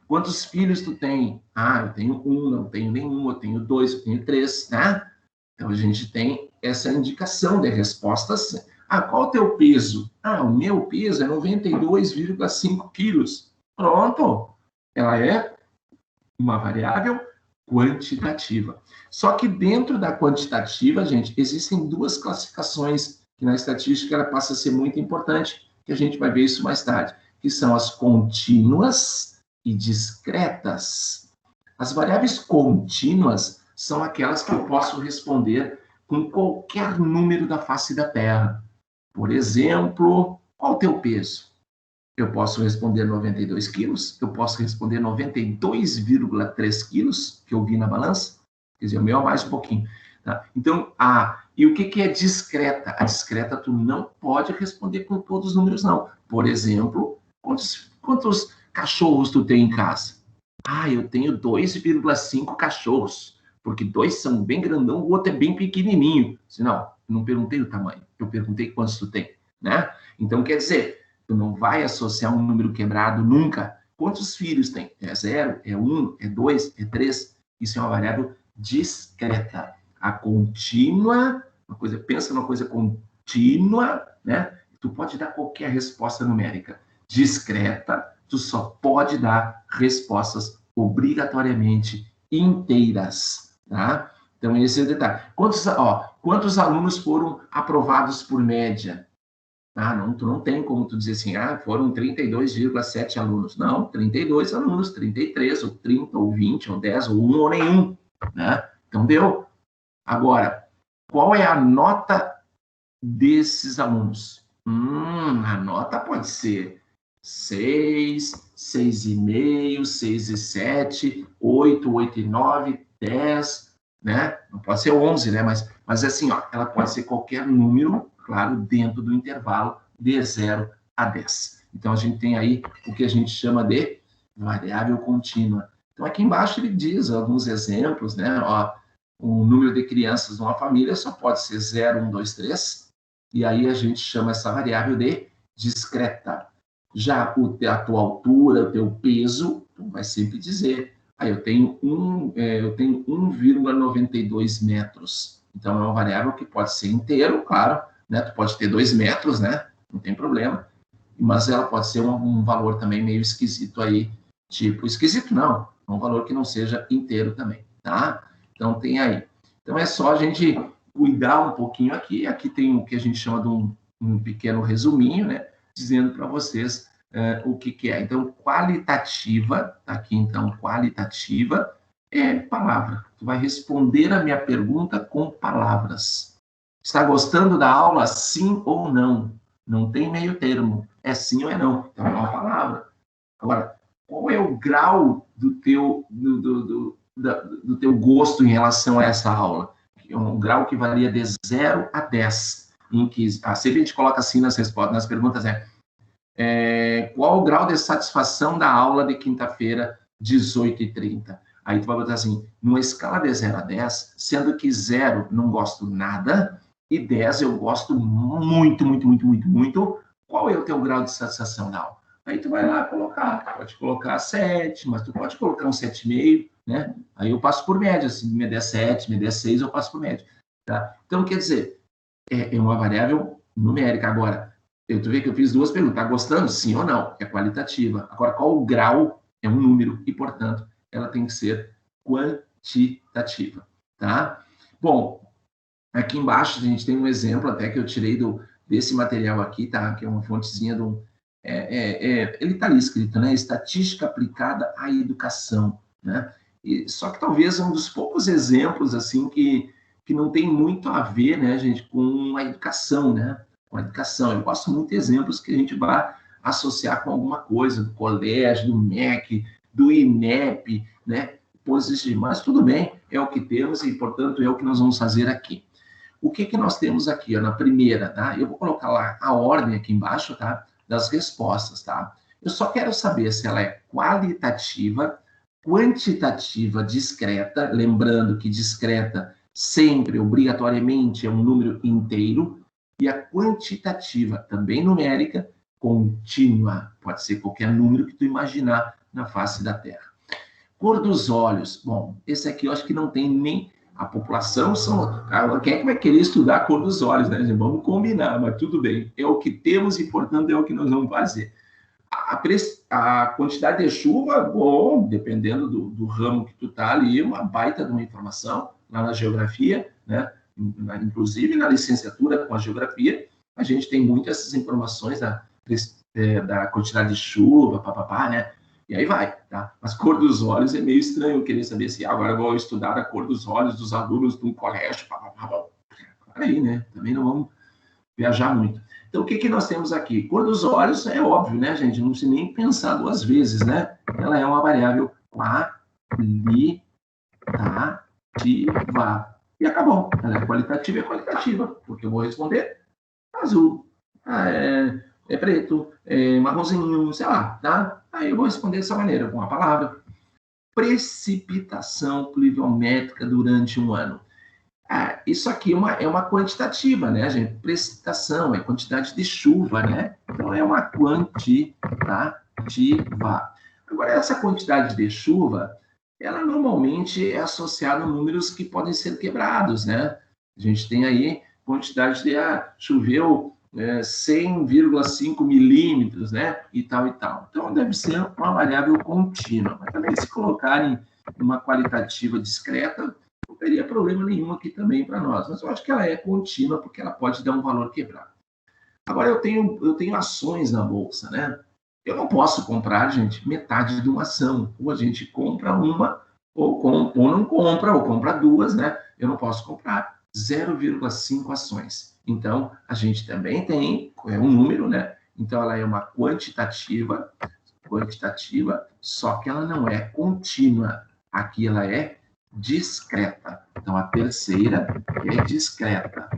Quantos filhos tu tem? Eu tenho um, não tenho nenhum, eu tenho 2, eu tenho 3, né? Então, a gente tem essa indicação de respostas. Qual o teu peso? O meu peso é 92,5 quilos. Pronto. Ela é uma variável quantitativa. Só que dentro da quantitativa, gente, existem 2 classificações que na estatística ela passa a ser muito importante, que a gente vai ver isso mais tarde, que são as contínuas e discretas. As variáveis contínuas são aquelas que eu posso responder com qualquer número da face da Terra. Por exemplo, qual o teu peso? Eu posso responder 92 quilos, eu posso responder 92,3 quilos, que eu vi na balança, quer dizer, o meu é mais um pouquinho. Tá? Então, e o que é discreta? A discreta tu não pode responder com todos os números, não. Por exemplo, quantos cachorros tu tem em casa? Eu tenho 2,5 cachorros, porque 2 são bem grandão, o outro é bem pequenininho. Não, eu não perguntei o tamanho, eu perguntei quantos tu tem, né? Então, quer dizer, tu não vai associar um número quebrado nunca. Quantos filhos tem? É 0, é 1, é 2, é 3. Isso é uma variável discreta. A contínua, pensa numa coisa contínua, né? Tu pode dar qualquer resposta numérica. Discreta, tu só pode dar respostas obrigatoriamente inteiras, tá? Então, esse é o detalhe. Quantos alunos foram aprovados por média? Tu não tem como tu dizer assim, foram 32,7 alunos. Não, 32 alunos, 33, ou 30, ou 20, ou 10, ou 1, ou nenhum, né? Então, deu. Agora, qual é a nota desses alunos? A nota pode ser 6, 6,5, 6,7, 8, 8,9, 10, né? Não pode ser 11, né? Mas assim, ela pode ser qualquer número, claro, dentro do intervalo de 0 a 10. Então, a gente tem aí o que a gente chama de variável contínua. Então, aqui embaixo ele diz alguns exemplos, né? O número de crianças numa família só pode ser 0, 1, 2, 3, e aí a gente chama essa variável de discreta. Já a tua altura, o teu peso, tu vai sempre dizer, eu tenho 1,92 metros. Então, é uma variável que pode ser inteiro, claro, né? Tu pode ter 2 metros, né? Não tem problema. Mas ela pode ser um valor também meio esquisito aí, tipo, esquisito não, um valor que não seja inteiro também, tá? Então, tem aí. Então, é só a gente cuidar um pouquinho aqui. Aqui tem o que a gente chama de um pequeno resuminho, né? Dizendo para vocês o que é. Então, qualitativa, tá aqui então, qualitativa é palavra. Tu vai responder a minha pergunta com palavras. Está gostando da aula, sim ou não? Não tem meio termo. É sim ou é não. Então, é uma palavra. Agora, qual é o grau do teu gosto em relação a essa aula? É um grau que varia de 0 a 10. Em que, sempre a gente coloca assim nas respostas, nas perguntas, qual o grau de satisfação da aula de quinta-feira, 18h30? Aí tu vai botar assim, numa escala de 0 a 10, sendo que 0 não gosto nada, e 10 eu gosto muito, muito, muito, muito, muito. Qual é o teu grau de satisfação da aula? Aí tu vai lá colocar, pode colocar 7, mas tu pode colocar um 7,5, né? Aí eu passo por média, se me der 7, me der 6, eu passo por média. Tá? Então, quer dizer, é uma variável numérica. Agora, tu vê que eu fiz duas perguntas, tá gostando? Sim ou não? É qualitativa. Agora, qual o grau? É um número, e, portanto, ela tem que ser quantitativa, tá? Bom, aqui embaixo a gente tem um exemplo até que eu tirei desse material aqui, tá? Que é uma fontezinha ele está ali escrito, né? Estatística aplicada à educação, né? Só que talvez é um dos poucos exemplos, assim, que não tem muito a ver, né, gente, com a educação, né? Com a educação. Eu gosto muito de exemplos que a gente vai associar com alguma coisa, do colégio, do MEC, do INEP, né? Mas tudo bem, é o que temos e, portanto, é o que nós vamos fazer aqui. O que nós temos aqui, ó, na primeira, tá? Eu vou colocar lá a ordem aqui embaixo, tá? Das respostas, tá? Eu só quero saber se ela é qualitativa, quantitativa, discreta, lembrando que discreta sempre, obrigatoriamente, é um número inteiro, e a quantitativa, também numérica, contínua, pode ser qualquer número que tu imaginar na face da Terra. Cor dos olhos, bom, esse aqui eu acho que não tem nem a população, quem é que vai querer estudar a cor dos olhos, né? Vamos combinar, mas tudo bem, é o que temos e, portanto, é o que nós vamos fazer. A quantidade de chuva, bom, dependendo do ramo que tu tá ali, uma baita de uma informação lá na geografia, né? Inclusive na licenciatura com a geografia, a gente tem muitas essas informações da quantidade de chuva, papapá, né? E aí vai, tá? Mas cor dos olhos é meio estranho, eu querer saber se agora eu vou estudar a cor dos olhos dos alunos de um colégio, papapá. Aí, né? Também não vamos viajar muito. Então, o que nós temos aqui? Cor dos olhos é óbvio, né, gente? Não precisa nem pensar duas vezes, né? Ela é uma variável qualitativa. E acabou. Ela é qualitativa e qualitativa, porque eu vou responder azul, é preto, é marronzinho, sei lá, tá? Aí eu vou responder dessa maneira, com a palavra. Precipitação pluviométrica durante um ano. Isso aqui é uma quantitativa, né, gente? Precipitação é quantidade de chuva, né? Então, é uma quantitativa. Agora, essa quantidade de chuva, ela normalmente é associada a números que podem ser quebrados, né? A gente tem aí quantidade de, choveu 100,5 milímetros, né? E tal, e tal. Então, deve ser uma variável contínua. Mas também, se colocarem uma qualitativa discreta, não teria problema nenhum aqui também para nós. Mas eu acho que ela é contínua, porque ela pode dar um valor quebrado. Agora, eu tenho ações na Bolsa, né? Eu não posso comprar, gente, metade de uma ação. Ou a gente compra uma, ou não compra, ou compra duas, né? Eu não posso comprar 0,5 ações. Então, a gente também tem, um número, né? Então, ela é uma quantitativa, só que ela não é contínua. Aqui ela é discreta. Então, a terceira é discreta.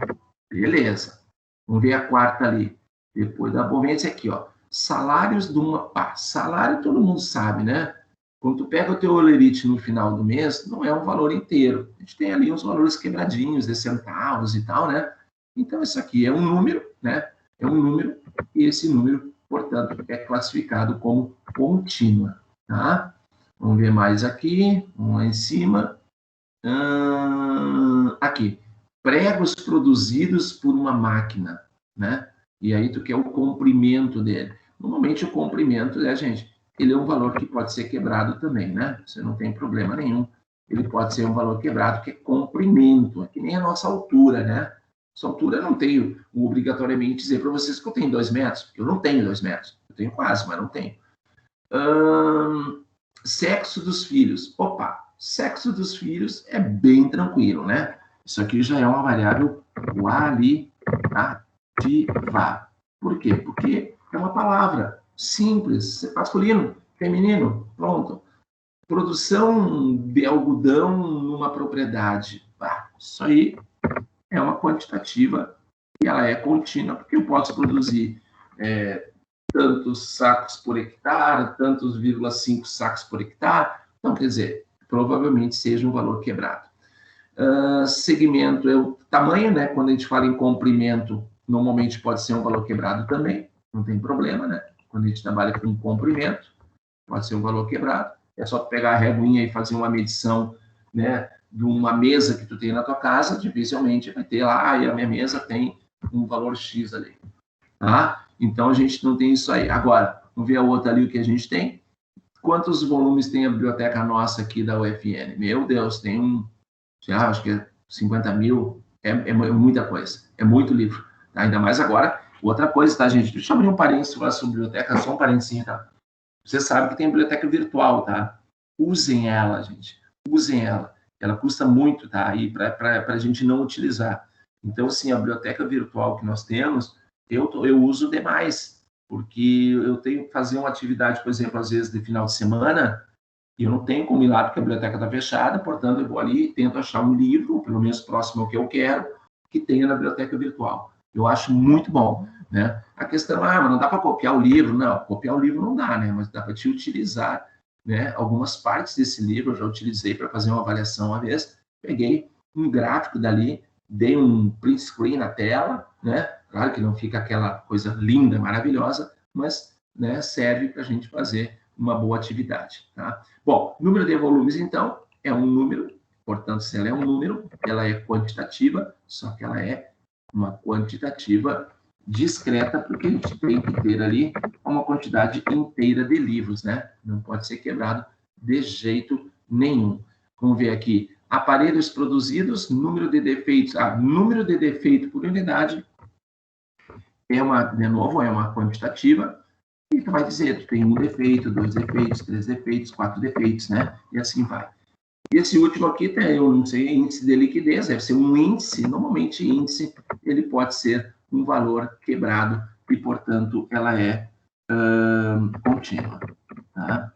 Beleza. Vamos ver a quarta ali. Depois da bomba, esse aqui, ó. Salários de uma... salário todo mundo sabe, né? Quando tu pega o teu olerite no final do mês, não é um valor inteiro. A gente tem ali uns valores quebradinhos, de centavos e tal, né? Então, isso aqui é um número, né? É um número, e esse número portanto, é classificado como contínua, tá? Vamos ver mais aqui, vamos lá em cima. Aqui, pregos produzidos por uma máquina, né? E aí tu quer o comprimento dele. Normalmente o comprimento, né, gente, ele é um valor que pode ser quebrado também, né? Você não tem problema nenhum. Ele pode ser um valor quebrado, que é comprimento, é que nem a nossa altura, né? Essa altura eu não tenho obrigatoriamente dizer para vocês que eu tenho 2 metros, porque eu não tenho 2 metros. Eu tenho quase, mas não tenho. Sexo dos filhos. Opa, sexo dos filhos é bem tranquilo, né? Isso aqui já é uma variável qualitativa. Por quê? Porque é uma palavra simples, masculino, feminino, pronto. Produção de algodão numa propriedade. Isso aí é uma quantitativa e ela é contínua, porque eu posso produzir tantos sacos por hectare, tantos 0,5 sacos por hectare. Então, quer dizer, provavelmente seja um valor quebrado. Segmento é o tamanho, né? Quando a gente fala em comprimento, normalmente pode ser um valor quebrado também, não tem problema, né? Quando a gente trabalha com comprimento, pode ser um valor quebrado. É só pegar a reguinha e fazer uma medição, né, de uma mesa que tu tem na tua casa, dificilmente vai ter lá, e a minha mesa tem um valor X ali, tá? Então, a gente não tem isso aí. Agora, vamos ver a outra ali, o que a gente tem. Quantos volumes tem a biblioteca nossa aqui da UFN? Meu Deus, tem acho que é 50 mil, é muita coisa, é muito livro, tá? Ainda mais agora. Outra coisa, tá, gente? Deixa eu abrir um parênteses sobre biblioteca, só um parênteses, tá? Você sabe que tem biblioteca virtual, tá? Usem ela, gente. Usem ela. Ela custa muito, tá? E para a gente não utilizar. Então, sim, a biblioteca virtual que nós temos, eu uso demais, porque eu tenho que fazer uma atividade, por exemplo, às vezes de final de semana, e eu não tenho como ir lá porque a biblioteca está fechada, portanto, eu vou ali e tento achar um livro, pelo menos próximo ao que eu quero, que tenha na biblioteca virtual. Eu acho muito bom, né? A questão, mas não dá para copiar o livro. Não, copiar o livro não dá, né? Mas dá para te utilizar, né? Algumas partes desse livro eu já utilizei para fazer uma avaliação uma vez. Peguei um gráfico dali, dei um print screen na tela, né? Claro que não fica aquela coisa linda, maravilhosa, mas, né, serve para a gente fazer uma boa atividade, tá? Bom, número de volumes, então, é um número. Portanto, se ela é um número, ela é quantitativa, só que ela é uma quantitativa discreta, porque a gente tem que ter ali uma quantidade inteira de livros, né? Não pode ser quebrado de jeito nenhum. Vamos ver aqui. Aparelhos produzidos, número de defeitos. Número de defeito por unidade de novo, é uma quantitativa, e que vai dizer, tu tem 1 defeito, 2 defeitos, 3 defeitos, 4 defeitos, né? E assim vai. E esse último aqui tem, eu não sei, índice de liquidez, deve ser um índice. Normalmente, índice, ele pode ser um valor quebrado e, portanto, ela é contínua. Tá?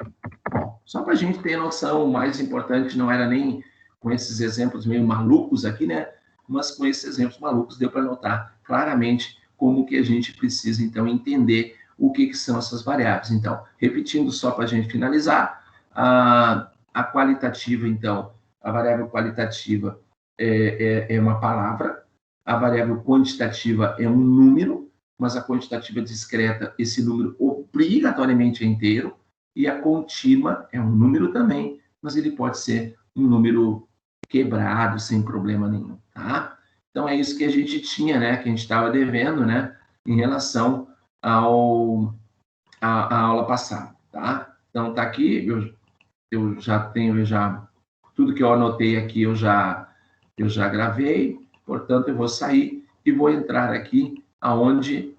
Bom, só para a gente ter noção, o mais importante não era nem com esses exemplos meio malucos aqui, né? Mas com esses exemplos malucos deu para notar claramente como que a gente precisa, então, entender o que são essas variáveis. Então, repetindo só para a gente finalizar, a qualitativa, então, a variável qualitativa é uma palavra, a variável quantitativa é um número, mas a quantitativa discreta, esse número obrigatoriamente é inteiro, e a contínua é um número também, mas ele pode ser um número quebrado, sem problema nenhum, tá? Então, é isso que a gente tinha, né, que a gente estava devendo, né, em relação à aula passada, tá? Então, tá aqui, eu já tenho tudo que eu anotei aqui, eu já gravei, portanto, eu vou sair e vou entrar aqui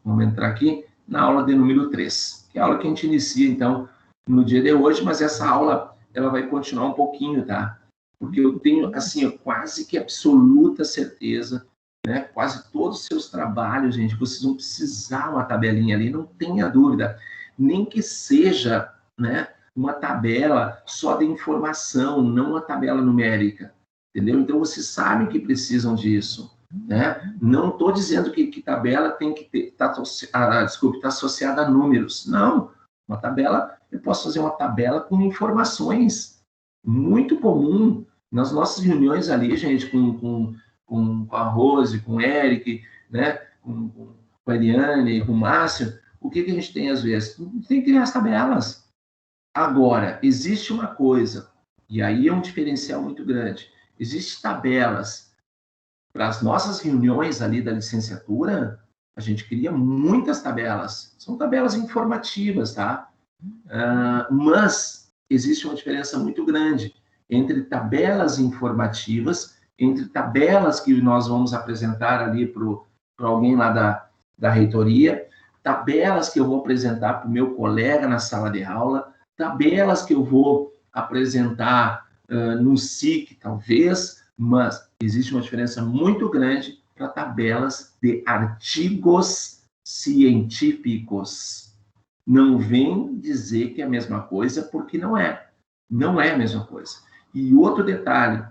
vamos entrar aqui na aula de número 3, que é a aula que a gente inicia, então, no dia de hoje, mas essa aula, ela vai continuar um pouquinho, tá? Porque eu tenho, assim, quase que absoluta certeza, né? Quase todos os seus trabalhos, gente, vocês vão precisar uma tabelinha ali, não tenha dúvida, nem que seja, né, uma tabela só de informação, não uma tabela numérica, entendeu? Então, vocês sabem que precisam disso, né? Não estou dizendo que tabela tem que estar associada a números, não. Uma tabela, eu posso fazer uma tabela com informações, muito comum nas nossas reuniões ali, gente, com a Rose, com o Eric, né? Com a Eliane, com o Márcio, o que a gente tem às vezes? Tem que criar as tabelas. Agora, existe uma coisa, e aí é um diferencial muito grande. Existem tabelas para as nossas reuniões ali da licenciatura, a gente cria muitas tabelas. São tabelas informativas, tá? Mas existe uma diferença muito grande entre tabelas informativas, entre tabelas que nós vamos apresentar ali para alguém lá da reitoria, tabelas que eu vou apresentar para o meu colega na sala de aula, tabelas que eu vou apresentar no SIC, talvez, mas existe uma diferença muito grande para tabelas de artigos científicos. Não vem dizer que é a mesma coisa, porque não é. Não é a mesma coisa. E outro detalhe,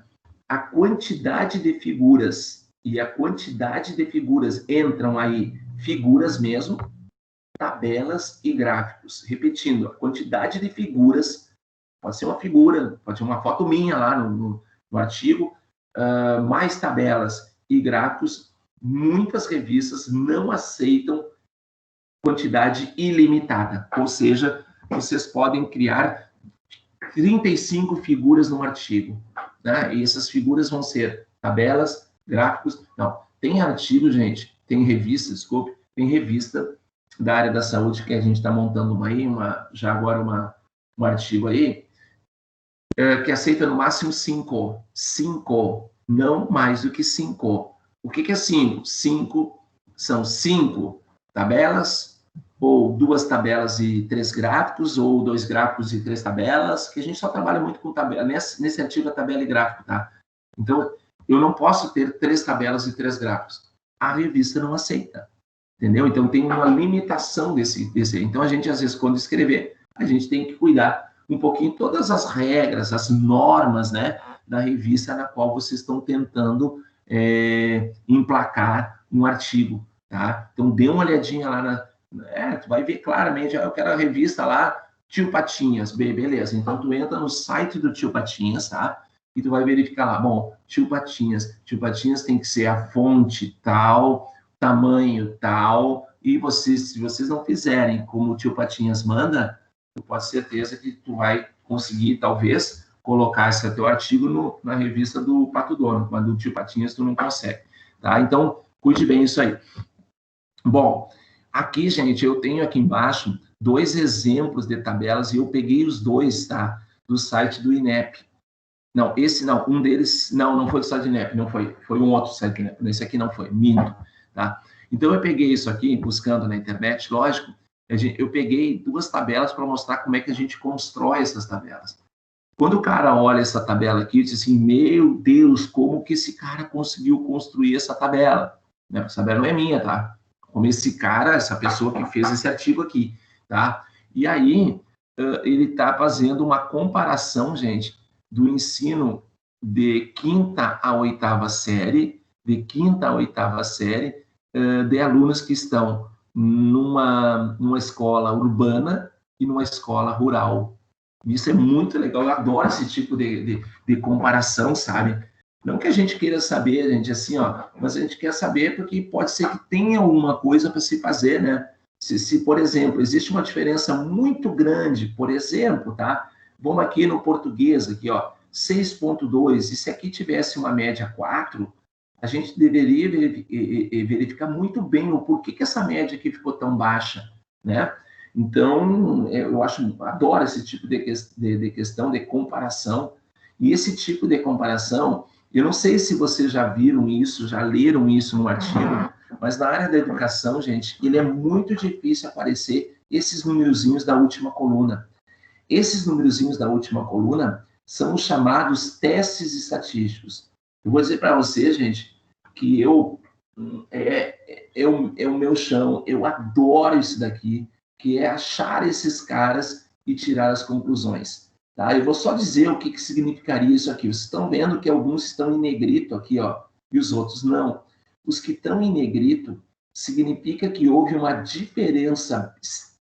a quantidade de figuras, e a quantidade de figuras entram aí, figuras mesmo, tabelas e gráficos. Repetindo, a quantidade de figuras, pode ser uma figura, pode ser uma foto minha lá no artigo, mais tabelas e gráficos, muitas revistas não aceitam quantidade ilimitada, ou seja, vocês podem criar 35 figuras num artigo, né? E essas figuras vão ser tabelas, gráficos, não, tem artigo, gente, tem revista, desculpe, tem revista da área da saúde que a gente está montando já agora um artigo aí, que aceita no máximo 5, não mais do que 5. O que é 5? 5 são 5 tabelas, ou 2 tabelas e 3 gráficos, ou 2 gráficos e 3 tabelas, que a gente só trabalha muito com tabela, nesse artigo é tabela e gráfico, tá? Então, eu não posso ter 3 tabelas e 3 gráficos. A revista não aceita, entendeu? Então, tem uma limitação desse. Então, a gente, às vezes, quando escrever, a gente tem que cuidar um pouquinho todas as regras, as normas, né, da revista na qual vocês estão tentando emplacar um artigo, tá? Então, dê uma olhadinha lá tu vai ver claramente, eu quero a revista lá, Tio Patinhas, beleza, então tu entra no site do Tio Patinhas, tá? E tu vai verificar lá, bom, Tio Patinhas tem que ser a fonte tal, tamanho tal, e se vocês não fizerem como o Tio Patinhas manda, tu pode ter certeza que tu vai conseguir, talvez, colocar esse teu artigo na revista do Pato Dono, mas do Tio Patinhas tu não consegue, tá? Então, cuide bem isso aí. Bom, aqui, gente, eu tenho aqui embaixo 2 exemplos de tabelas e eu peguei os 2, tá? Do site do INEP. Não, esse não, um deles, não foi do site do INEP, não foi um outro site do INEP, esse aqui não foi, minto, tá? Então, eu peguei isso aqui, buscando na internet, lógico, eu peguei 2 tabelas para mostrar como é que a gente constrói essas tabelas. Quando o cara olha essa tabela aqui, diz assim, meu Deus, como que esse cara conseguiu construir essa tabela? Né? Essa tabela não é minha, tá? Como esse cara, essa pessoa que fez esse artigo aqui, tá? E aí, ele está fazendo uma comparação, gente, do ensino de 5ª a 8ª série, de alunos que estão numa escola urbana e numa escola rural. Isso é muito legal, eu adoro esse tipo de comparação, sabe? Não que a gente queira saber, gente, assim, ó, mas a gente quer saber porque pode ser que tenha alguma coisa para se fazer, né? Se, por exemplo, existe uma diferença muito grande, por exemplo, tá? Vamos aqui no português, aqui, ó, 6.2, e se aqui tivesse uma média 4, a gente deveria verificar muito bem o porquê que essa média aqui ficou tão baixa, né? Então, eu adoro esse tipo de questão de comparação, e esse tipo de comparação, eu não sei se vocês já viram isso, já leram isso no artigo, mas na área da educação, gente, ele é muito difícil aparecer esses numerozinhos da última coluna. Esses numerozinhos da última coluna são os chamados testes estatísticos. Eu vou dizer para vocês, gente, que é o meu chão, eu adoro isso daqui, que é achar esses caras e tirar as conclusões. Tá? Eu vou só dizer o que significaria isso aqui. Vocês estão vendo que alguns estão em negrito aqui, ó, e os outros não. Os que estão em negrito significa que houve uma diferença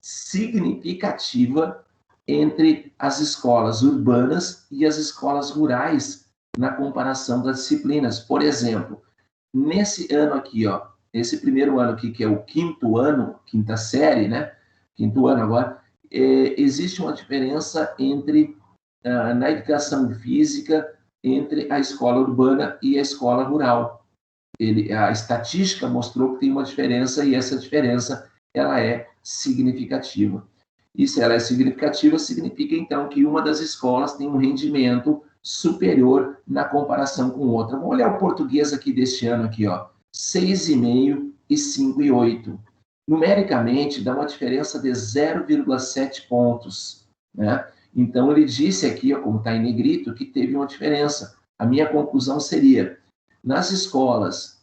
significativa entre as escolas urbanas e as escolas rurais na comparação das disciplinas. Por exemplo, nesse ano aqui, ó, esse primeiro ano aqui, que é o 5º ano, 5ª série, né? quinto ano agora, existe uma diferença entre, na educação física, entre a escola urbana e a escola rural. A estatística mostrou que tem uma diferença e essa diferença ela é significativa. E se ela é significativa, significa então que uma das escolas tem um rendimento superior na comparação com outra. Vamos olhar o português aqui deste ano aqui, ó, 6,5 e 5,8. Numericamente dá uma diferença de 0,7 pontos, né? Então ele disse aqui, ó, como está em negrito, que teve uma diferença. A minha conclusão seria: nas escolas,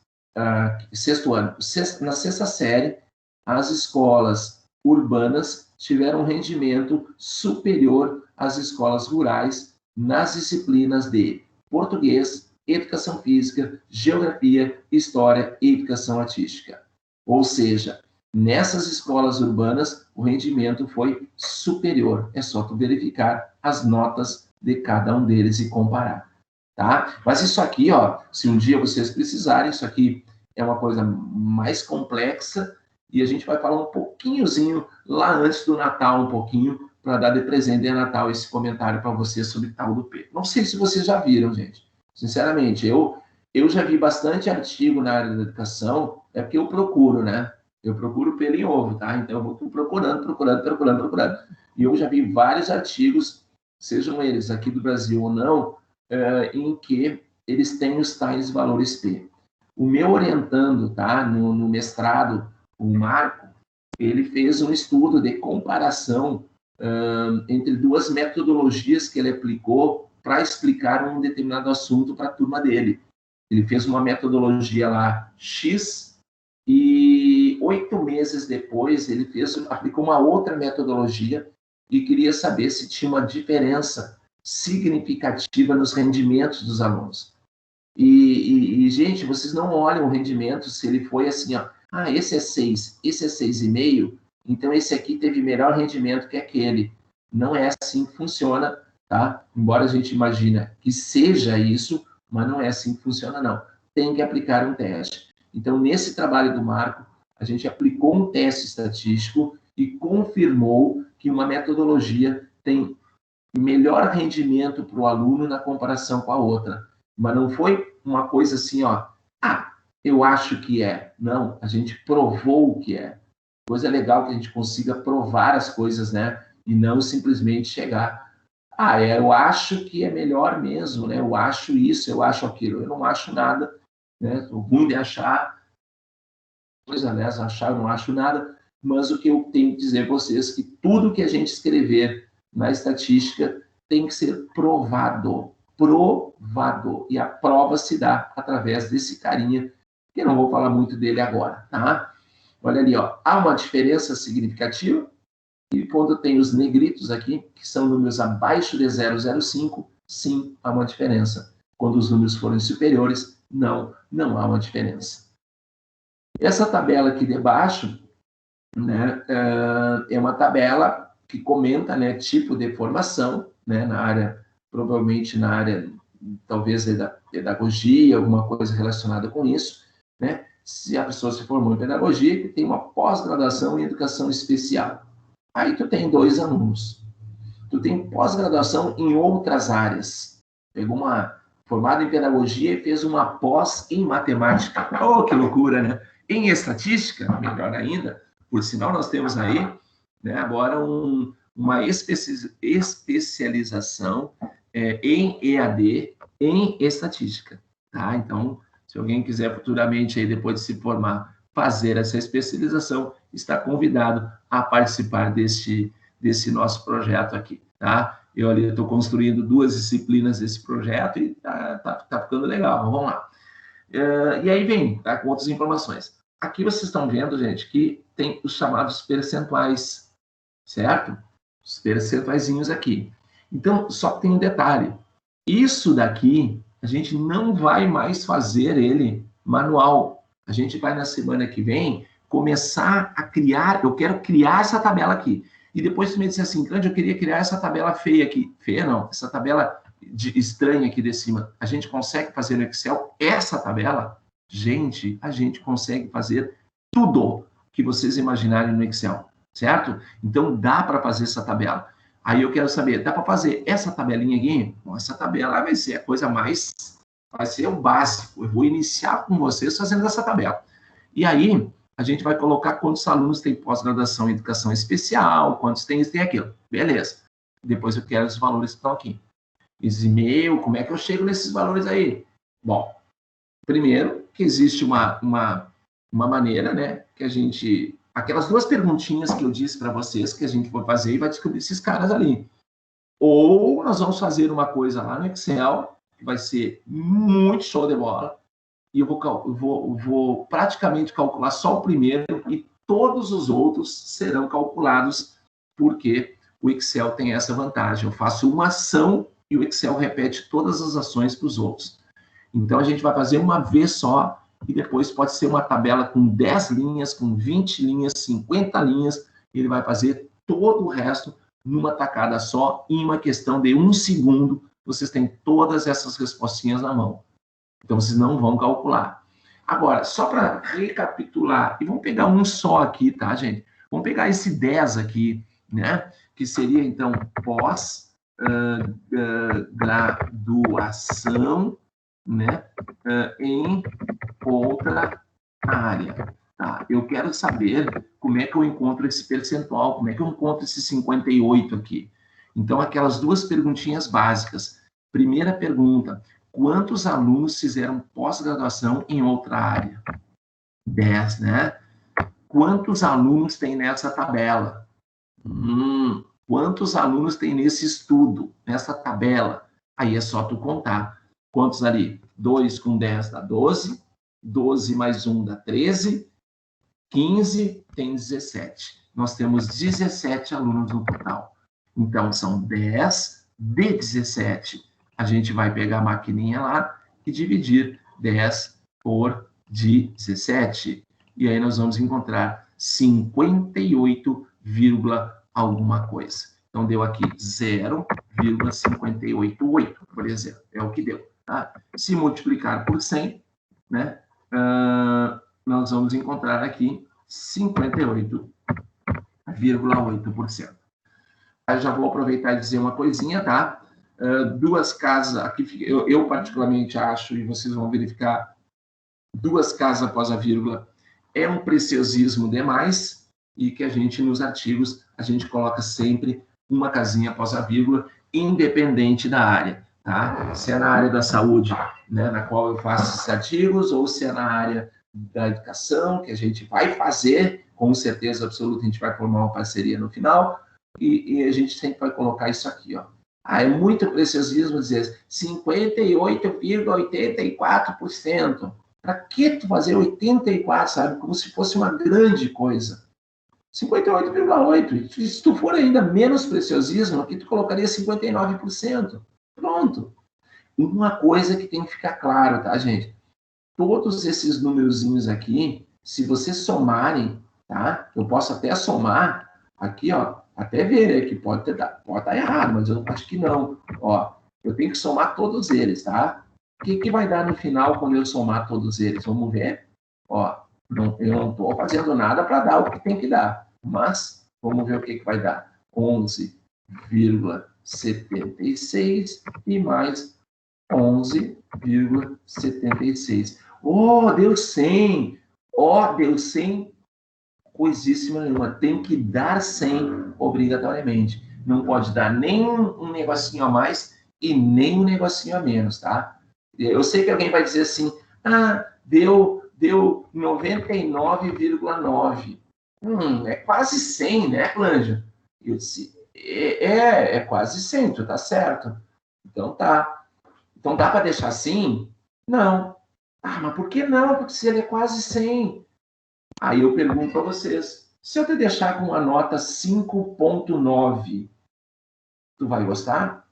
sexto ano, na sexta série, as escolas urbanas tiveram um rendimento superior às escolas rurais nas disciplinas de português, educação física, geografia, história e educação artística. Ou seja, nessas escolas urbanas, o rendimento foi superior. É só tu verificar as notas de cada um deles e comparar. Tá? Mas isso aqui, ó, se um dia vocês precisarem, isso aqui é uma coisa mais complexa e a gente vai falar um pouquinhozinho lá antes do Natal, um pouquinho, para dar de presente de Natal esse comentário para vocês sobre tal do P. Não sei se vocês já viram, gente. Sinceramente, eu já vi bastante artigo na área da educação, é porque eu procuro, né? Eu procuro pelo em ovo, tá? Então eu vou procurando. E eu já vi vários artigos, sejam eles aqui do Brasil ou não, em que eles têm os tais valores P. O meu orientando, tá, no mestrado, o Marco, ele fez um estudo de comparação entre duas metodologias que ele aplicou para explicar um determinado assunto para a turma dele. Ele fez uma metodologia lá X e 8 meses depois ele aplicou uma outra metodologia e queria saber se tinha uma diferença significativa nos rendimentos dos alunos. E, gente, vocês não olham o rendimento se ele foi assim, ó, esse é 6, esse é 6,5, então esse aqui teve melhor rendimento que aquele. Não é assim que funciona, tá? Embora a gente imagine que seja isso, mas não é assim que funciona, não. Tem que aplicar um teste. Então, nesse trabalho do Marco, a gente aplicou um teste estatístico e confirmou que uma metodologia tem melhor rendimento para o aluno na comparação com a outra. Mas não foi uma coisa assim, ó, eu acho que é. Não, a gente provou o que é. Coisa legal que a gente consiga provar as coisas, né? E não simplesmente chegar, eu acho que é melhor mesmo, né? Eu acho isso, eu acho aquilo. Eu não acho nada, né? Estou ruim de achar. Pois, aliás, achar, eu não acho nada. Mas o que eu tenho que dizer a vocês é que tudo que a gente escrever na estatística tem que ser provado. Provado. E a prova se dá através desse carinha, que eu não vou falar muito dele agora, tá? Olha ali, ó. Há uma diferença significativa. E quando tem os negritos aqui, que são números abaixo de 0,05, sim, há uma diferença. Quando os números forem superiores, não há uma diferença. Essa tabela aqui de baixo, né, é uma tabela que comenta, né, tipo de formação, né, na área, provavelmente na área, talvez da pedagogia, alguma coisa relacionada com isso, né, se a pessoa se formou em pedagogia, que tem uma pós-graduação em educação especial. Aí tu tem 2 alunos. Tu tem pós-graduação em outras áreas. Pegou uma formada em pedagogia e fez uma pós em matemática. Oh, que loucura, né? Em estatística, melhor ainda, por sinal nós temos aí, né, agora uma especialização em EAD em estatística. Tá? Então, se alguém quiser futuramente, aí, depois de se formar, fazer essa especialização, está convidado a participar desse nosso projeto aqui, tá? Eu ali estou construindo 2 disciplinas desse projeto e tá ficando legal, vamos lá. E aí vem, tá, com outras informações. Aqui vocês estão vendo, gente, que tem os chamados percentuais, certo? Os percentuaizinhos aqui. Então, só que tem um detalhe. Isso daqui, a gente não vai mais fazer ele manual. A gente vai, na semana que vem, começar a criar, eu quero criar essa tabela aqui. E depois tu me diz assim, Cândido, eu queria criar essa tabela feia aqui. Feia não, essa tabela estranha aqui de cima. A gente consegue fazer no Excel essa tabela? Gente, a gente consegue fazer tudo que vocês imaginarem no Excel. certo? Então, dá para fazer essa tabela. Aí eu quero saber, dá para fazer essa tabelinha aqui? Bom, essa tabela vai ser a coisa mais... vai ser o básico. Eu vou iniciar com vocês fazendo essa tabela. E aí, a gente vai colocar quantos alunos tem pós-graduação em educação especial, quantos tem isso, tem aquilo. Beleza. Depois eu quero os valores que estão aqui. Esse e-mail, como é que eu chego nesses valores aí? Bom, primeiro, que existe uma maneira, né, que a gente... aquelas duas perguntinhas que eu disse para vocês, que a gente vai fazer e vai descobrir esses caras ali. Ou nós vamos fazer uma coisa lá no Excel, que vai ser muito show de bola, e eu vou praticamente calcular só o primeiro e todos os outros serão calculados, porque o Excel tem essa vantagem. Eu faço uma ação e o Excel repete todas as ações para os outros. Então, a gente vai fazer uma vez só e depois pode ser uma tabela com 10 linhas, com 20 linhas, 50 linhas. Ele vai fazer todo o resto numa tacada só, em uma questão de 1 segundo. Vocês têm todas essas respostinhas na mão. Então, vocês não vão calcular. Agora, só para recapitular, e vamos pegar um só aqui, tá, gente? Vamos pegar esse 10 aqui, né? Que seria, então, pós-graduação, né? Em outra área. Tá? Eu quero saber como é que eu encontro esse percentual, como é que eu encontro esse 58 aqui. Então, aquelas duas perguntinhas básicas. Primeira pergunta, quantos alunos fizeram pós-graduação em outra área? 10, né? Quantos alunos tem nessa tabela? Quantos alunos tem nesse estudo, nessa tabela? Aí é só tu contar. Quantos ali? 2 com 10 dá 12, 12 mais 1 dá 13, 15 tem 17. Nós temos 17 alunos no total. Então, são 10 de 17. A gente vai pegar a maquininha lá e dividir 10 por 17. E aí nós vamos encontrar 58, alguma coisa. Então, deu aqui 0,588, por exemplo. É o que deu. Tá? Se multiplicar por 100, né, nós vamos encontrar aqui 58,8%. Eu já vou aproveitar e dizer uma coisinha, tá? Duas casas, aqui eu particularmente acho, e vocês vão verificar, duas casas após a vírgula é um preciosismo demais, e que a gente, nos artigos, a gente coloca sempre uma casinha após a vírgula, independente da área, tá? Se é na área da saúde, né, na qual eu faço esses artigos, ou se é na área da educação, que a gente vai fazer, com certeza absoluta, a gente vai formar uma parceria no final, e a gente sempre vai colocar isso aqui, ó. É muito preciosismo dizer 58,84%. Para que tu fazer 84, sabe? Como se fosse uma grande coisa. 58,8%. Se tu for ainda menos preciosismo, aqui tu colocaria 59%. Pronto. Uma coisa que tem que ficar claro, tá, gente? Todos esses númerozinhos aqui, se vocês somarem, tá? Eu posso até somar aqui, ó, até ver, né, que pode estar errado, mas eu acho que não. Ó, eu tenho que somar todos eles, tá? O que vai dar no final quando eu somar todos eles? Vamos ver? Ó, eu não estou fazendo nada para dar o que tem que dar, mas vamos ver o que vai dar. 11,76 e mais 11,76. Oh, deu 100! Oh, deu 100! Coisíssima nenhuma. Tem que dar 100 obrigatoriamente. Não pode dar nem um negocinho a mais e nem um negocinho a menos, tá? Eu sei que alguém vai dizer assim, deu 99,9. É quase 100, né, Clanja? Eu disse, é quase 100, tu tá certo. Então tá. Então dá para deixar assim? Não. Mas por que não? Porque se ele é quase 100. Aí eu pergunto para vocês, se eu te deixar com a nota 5,9, tu vai gostar?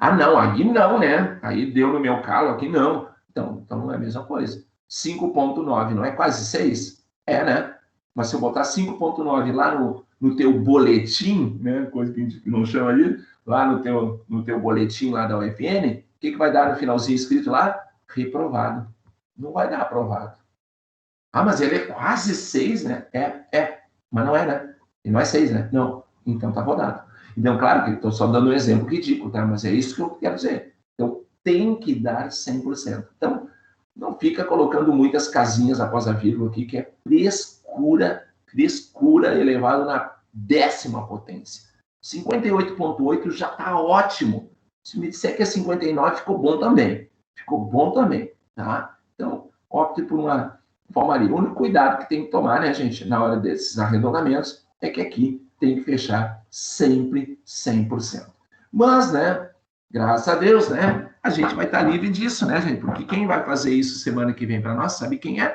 Não, aí não, né? Aí deu no meu calo, aqui não. Então não é a mesma coisa. 5,9 não é quase 6? É, né? Mas se eu botar 5,9 lá no teu boletim, né? Coisa que a gente não chama ali, lá no teu boletim lá da UFN, o que vai dar no finalzinho escrito lá? Reprovado. Não vai dar aprovado. Mas ele é quase 6, né? Mas não é, né? E não é 6, né? Não. Então tá rodado. Então, claro que eu estou só dando um exemplo ridículo, tá? Mas é isso que eu quero dizer. Então, tem que dar 100%. Então, não fica colocando muitas casinhas após a vírgula aqui, que é frescura elevado na 10ª potência. 58,8 já está ótimo. Se me disser que é 59, ficou bom também. Ficou bom também, tá? Então, opte por uma forma ali. O único cuidado que tem que tomar, né, gente, na hora desses arredondamentos, é que aqui tem que fechar sempre 100%. Mas, né, graças a Deus, né, a gente vai estar livre disso, né, gente? Porque quem vai fazer isso semana que vem para nós, sabe quem é?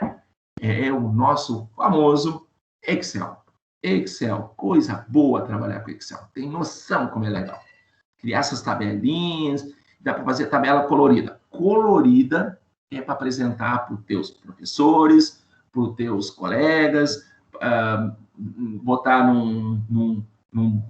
É o nosso famoso Excel. Excel, coisa boa trabalhar com Excel. Tem noção como é legal. Criar essas tabelinhas, dá para fazer tabela colorida. Colorida é para apresentar para os teus professores, para os teus colegas, botar num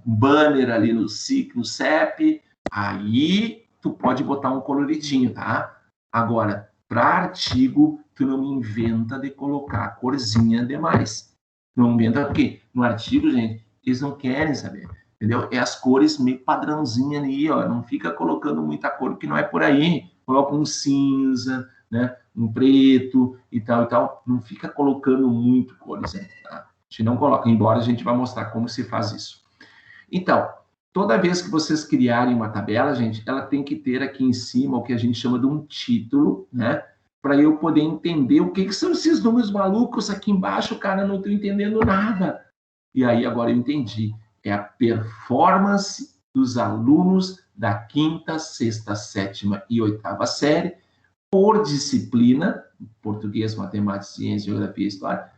banner ali no CEP, aí tu pode botar um coloridinho, tá? Agora, para artigo, tu não me inventa de colocar corzinha demais. Não inventa, porque no artigo, gente, eles não querem saber, entendeu? É as cores meio padrãozinha ali, ó. Não fica colocando muita cor, que não é por aí. Coloca um cinza, né? Um preto e tal e tal. Não fica colocando muito cores, hein, tá? A gente não coloca, embora a gente vai mostrar como se faz isso. Então, toda vez que vocês criarem uma tabela, gente, ela tem que ter aqui em cima o que a gente chama de um título, né? Para eu poder entender o que são esses números malucos aqui embaixo, cara, não estou entendendo nada. E aí, agora eu entendi. É a performance dos alunos da 5ª, 6ª, 7ª e 8ª série por disciplina, português, matemática, ciência, geografia e história,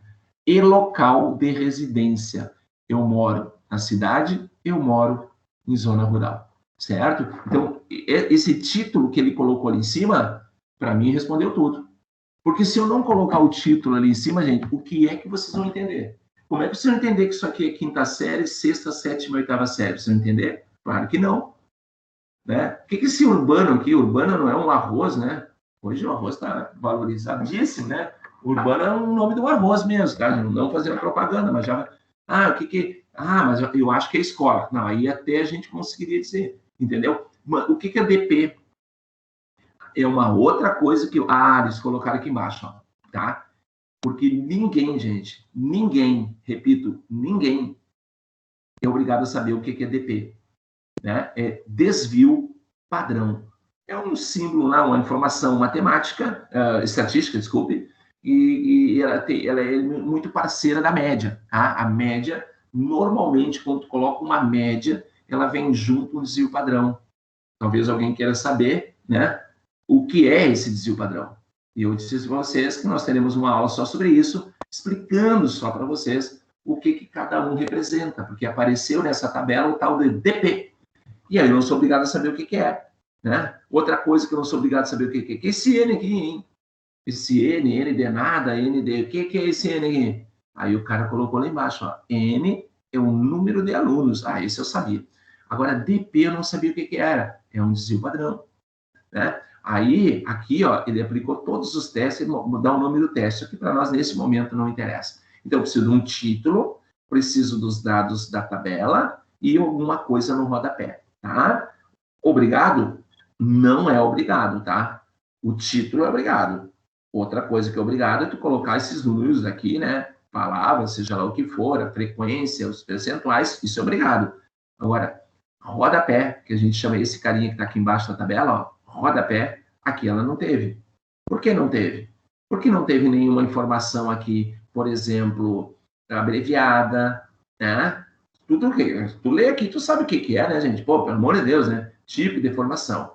e local de residência. Eu moro na cidade, eu moro em zona rural, certo? Então, esse título que ele colocou ali em cima, para mim, respondeu tudo. Porque se eu não colocar o título ali em cima, gente, o que é que vocês vão entender? Como é que vocês vão entender que isso aqui é 5ª série, 6ª, 7ª, 8ª série? Vocês vão entender? Claro que não. Né? O que é esse urbano aqui? Urbano não é um arroz, né? Hoje o arroz está valorizadíssimo, né? Urbano é um nome do arroz mesmo, tá? Não fazendo propaganda, mas já... Ah, o que que... Ah, mas eu acho que é escola. Não, aí até a gente conseguiria dizer, entendeu? O que que é DP? É uma outra coisa que... Ah, eles colocaram aqui embaixo, ó, tá? Porque ninguém, gente, ninguém, repito, ninguém é obrigado a saber o que é DP, né? É desvio padrão. É um símbolo lá, uma informação matemática, estatística, desculpe, e ela é muito parceira da média, tá? A média, normalmente, quando tu coloca uma média, ela vem junto um desvio padrão. Talvez alguém queira saber, né, o que é esse desvio padrão. E eu disse para vocês que nós teremos uma aula só sobre isso, explicando só para vocês o que cada um representa, porque apareceu nessa tabela o tal de DP. E aí eu não sou obrigado a saber o que é, né? Outra coisa que eu não sou obrigado a saber o que é. Que esse N aqui, hein? Esse N de nada, N de... O que é esse N aqui? Aí o cara colocou lá embaixo, ó. N é o número de alunos. Ah, isso eu sabia. Agora, DP eu não sabia o que era. É um desvio padrão, né? Aí, aqui, ó, ele aplicou todos os testes e dá o nome do teste, que para nós, nesse momento, não interessa. Então, eu preciso de um título, preciso dos dados da tabela e alguma coisa no rodapé, tá? Obrigado? Não é obrigado, tá? O título é obrigado. Outra coisa que é obrigado é tu colocar esses números aqui, né? Palavras, seja lá o que for, a frequência, os percentuais, isso é obrigado. Agora, rodapé, que a gente chama esse carinha que está aqui embaixo da tabela, ó, rodapé, aqui ela não teve. Por que não teve? Porque não teve nenhuma informação aqui, por exemplo, abreviada, né? Tu lê aqui, tu sabe o que é, né, gente? Pô, pelo amor de Deus, né? Tipo de formação.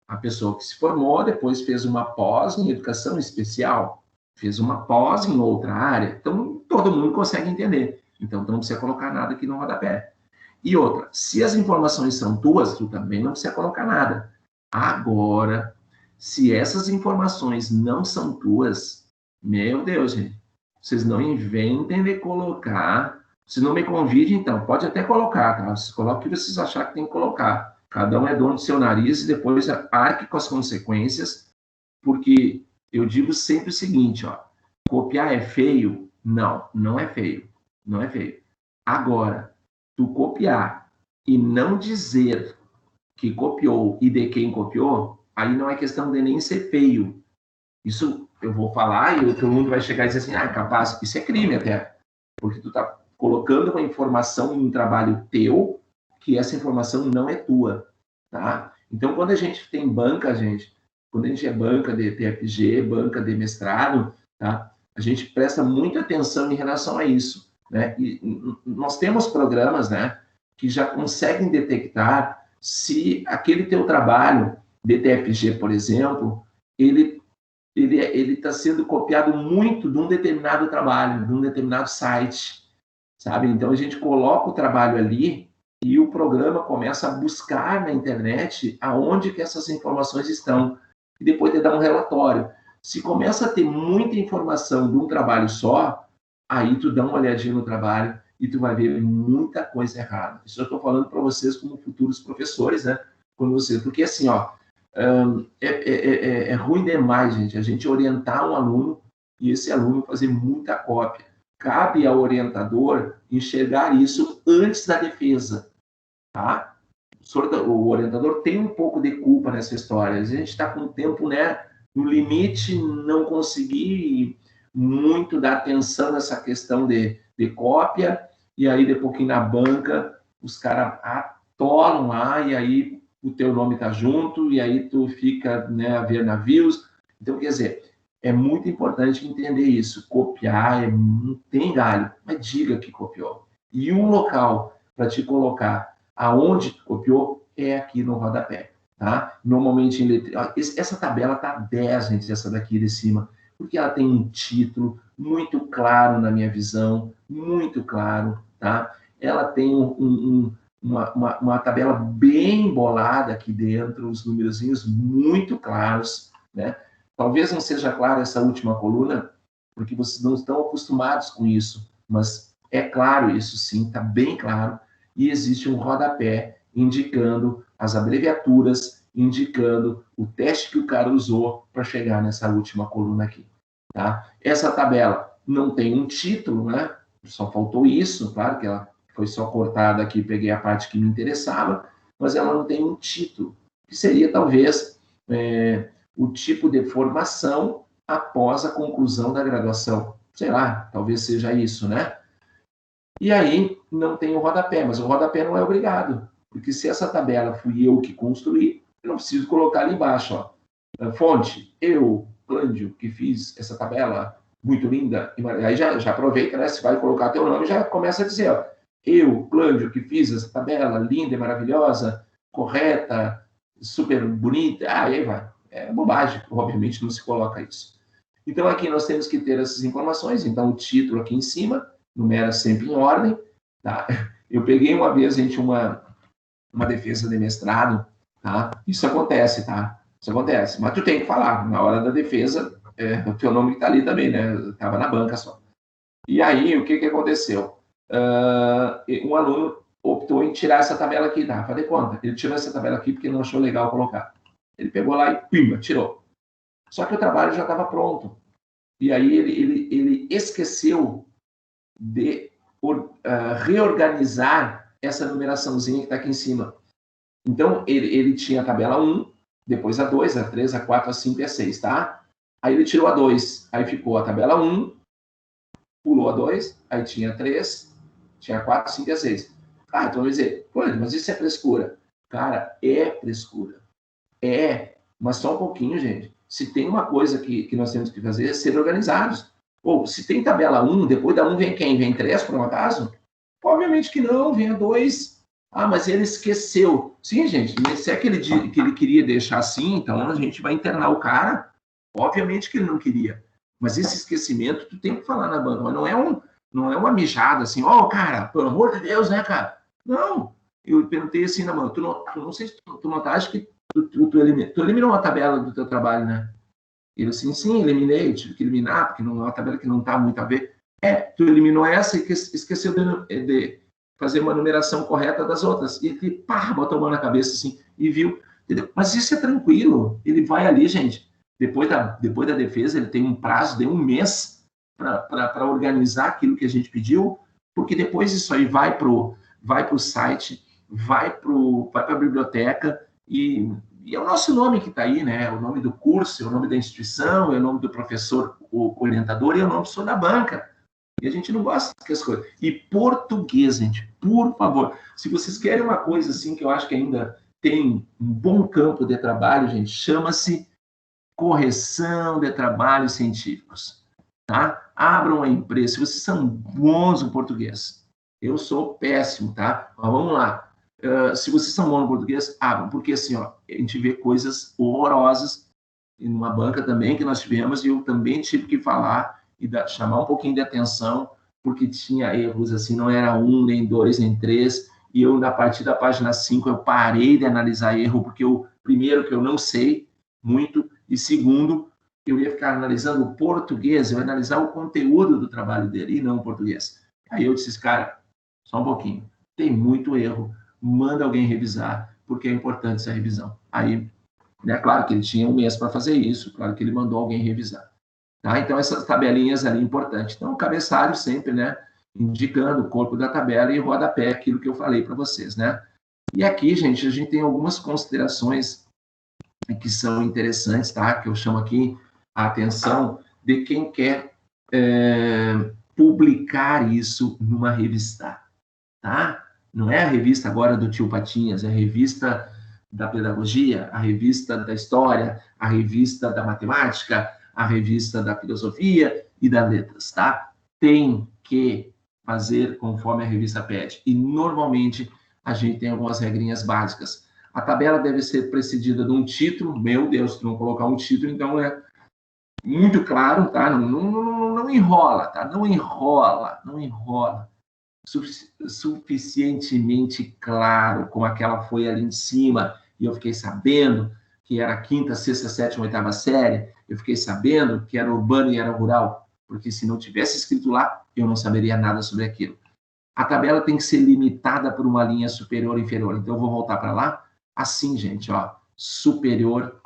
A pessoa que se formou, depois fez uma pós em educação especial, fez uma pós em outra área. Então, todo mundo consegue entender. Então, tu não precisa colocar nada aqui no rodapé. E outra, se as informações são tuas, tu também não precisa colocar nada. Agora, se essas informações não são tuas, meu Deus, gente, vocês não inventem de colocar. Se não me convide, então, pode até colocar, tá? Vocês coloquem o que vocês acharem que tem que colocar. Cada um é dono do seu nariz e depois arque com as consequências, porque eu digo sempre o seguinte, ó, copiar é feio? Não, não é feio. Não é feio. Agora, tu copiar e não dizer que copiou e de quem copiou, aí não é questão de nem ser feio. Isso eu vou falar e todo mundo vai chegar e dizer assim, capaz, isso é crime até. Porque tu tá colocando uma informação em um trabalho teu, que essa informação não é tua, tá? Então, quando a gente tem banca, quando a gente é banca de TFG, banca de mestrado, tá? A gente presta muita atenção em relação a isso, né? E nós temos programas, né, que já conseguem detectar se aquele teu trabalho de TFG, por exemplo, ele está sendo copiado muito de um determinado trabalho, de um determinado site, sabe? Então, a gente coloca o trabalho ali e o programa começa a buscar na internet aonde que essas informações estão. E depois de dar um relatório. Se começa a ter muita informação de um trabalho só, aí tu dá uma olhadinha no trabalho e tu vai ver muita coisa errada. Isso eu estou falando para vocês como futuros professores, né? Porque assim, ó, é ruim demais, gente, a gente orientar um aluno e esse aluno fazer muita cópia. Cabe ao orientador enxergar isso antes da defesa, tá? O orientador tem um pouco de culpa nessa história. A gente está com o tempo, né, no limite, não conseguir muito dar atenção nessa questão de cópia, e aí, de pouquinho na banca, os caras atolam lá, e aí o teu nome tá junto, e aí tu fica, né, a ver navios. Então, quer dizer, é muito importante entender isso. Copiar, não tem galho, mas diga que copiou. E um local para te colocar aonde copiou é aqui no rodapé, tá? Normalmente, essa tabela tá 10, gente, essa daqui de cima, porque ela tem um título muito claro na minha visão, muito claro, tá? Ela tem uma tabela bem bolada aqui dentro, os numerozinhos muito claros, né? Talvez não seja clara essa última coluna, porque vocês não estão acostumados com isso, mas é claro isso sim, está bem claro, e existe um rodapé indicando as abreviaturas, indicando o teste que o cara usou para chegar nessa última coluna aqui, tá? Essa tabela não tem um título, né? Só faltou isso, claro que ela foi só cortada aqui, peguei a parte que me interessava, mas ela não tem um título, que seria talvez o tipo de formação após a conclusão da graduação. Sei lá, talvez seja isso, né? E aí não tem o rodapé, mas o rodapé não é obrigado, porque se essa tabela fui eu que construí, eu não preciso colocar ali embaixo, ó, fonte, eu, Clândio, que fiz essa tabela muito linda, aí já aproveita, né? Se vai colocar teu nome, já começa a dizer, ó, eu, Clândio, que fiz essa tabela linda e maravilhosa, correta, super bonita, aí vai. É bobagem, obviamente não se coloca isso. Então aqui nós temos que ter essas informações, então o título aqui em cima, numera sempre em ordem, tá? Eu peguei uma vez, gente, uma defesa de mestrado, tá? Isso acontece, tá? Isso acontece, mas tu tem que falar, na hora da defesa, o teu nome que tá ali também, né? Eu tava na banca só. E aí, o que aconteceu? Um aluno optou em tirar essa tabela aqui, tá? Falei, conta, ele tirou essa tabela aqui porque não achou legal colocar. Ele pegou lá e, pimba, tirou. Só que o trabalho já estava pronto. E aí ele esqueceu de reorganizar essa numeraçãozinha que está aqui em cima. Então, ele tinha a tabela 1, depois a 2, a 3, a 4, a 5 e a 6, tá? Aí ele tirou a 2, aí ficou a tabela 1, pulou a 2, aí tinha a 3, tinha a 4, a 5 e a 6. Ah, então vai dizer, pô, mas isso é frescura. Cara, é frescura. Mas só um pouquinho, gente. Se tem uma coisa que nós temos que fazer é ser organizados. Ou, se tem tabela 1, depois da 1 vem quem? Vem 3, por um acaso? Obviamente que não, vem a 2. Ah, mas ele esqueceu. Sim, gente, se é que ele queria deixar assim, então a gente vai internar o cara. Obviamente que ele não queria. Mas esse esquecimento, tu tem que falar na banca. Mas não é uma mijada assim, cara, pelo amor de Deus, né, cara? Não. Eu perguntei assim na banca, não sei se tu notaste que tu eliminou a tabela do teu trabalho, né? Ele assim, sim, eliminei, tive que eliminar, porque não é uma tabela que não está muito a ver. Tu eliminou essa e esqueceu de fazer uma numeração correta das outras. E ele, botou a mão na cabeça assim, e viu. Entendeu? Mas isso é tranquilo. Ele vai ali, gente, depois da defesa, ele tem um prazo de 1 mês para organizar aquilo que a gente pediu, porque depois isso aí vai pro vai para o site, vai para a biblioteca e é o nosso nome que está aí, né? É o nome do curso, é o nome da instituição, é o nome do professor, o orientador e é o nome do professor da banca. E a gente não gosta dessas coisas. E português, gente, por favor. Se vocês querem uma coisa assim que eu acho que ainda tem um bom campo de trabalho, gente, chama-se correção de trabalhos científicos. Tá? Abram uma empresa. Se vocês são bons no português, eu sou péssimo, tá? Mas vamos lá. Se vocês são bons no português, abram. Porque assim, ó, a gente vê coisas horrorosas em uma banca também que nós tivemos e eu também tive que falar e chamar um pouquinho de atenção porque tinha erros, assim, não era 1, nem 2, nem 3, e eu, a partir da página 5, eu parei de analisar erro, porque primeiro, que eu não sei muito, e segundo, eu ia ficar analisando o português, eu ia analisar o conteúdo do trabalho dele, e não o português. Aí eu disse, cara, só um pouquinho, tem muito erro, manda alguém revisar, porque é importante essa revisão. Aí, né, claro que ele tinha um mês para fazer isso, claro que ele mandou alguém revisar. Tá? Então, essas tabelinhas ali importantes. Então, o cabeçalho sempre, né, indicando o corpo da tabela e rodapé, aquilo que eu falei para vocês, né? E aqui, gente, a gente tem algumas considerações que são interessantes, tá? Que eu chamo aqui a atenção de quem quer publicar isso numa revista, tá? Não é a revista agora do Tio Patinhas, é a revista da pedagogia, a revista da história, a revista da matemática, a revista da filosofia e das letras, tá? Tem que fazer conforme a revista pede. E, normalmente, a gente tem algumas regrinhas básicas. A tabela deve ser precedida de um título. Meu Deus, se não colocar um título, então é muito claro, tá? Não enrola, tá? Não enrola. Suficientemente claro, como aquela foi ali em cima, e eu fiquei sabendo que era a 5ª, 6ª, 7ª, 8ª série, eu fiquei sabendo que era urbano e era rural, porque se não tivesse escrito lá, eu não saberia nada sobre aquilo. A tabela tem que ser limitada por uma linha superior e inferior. Então, eu vou voltar para lá. Assim, gente, ó, superior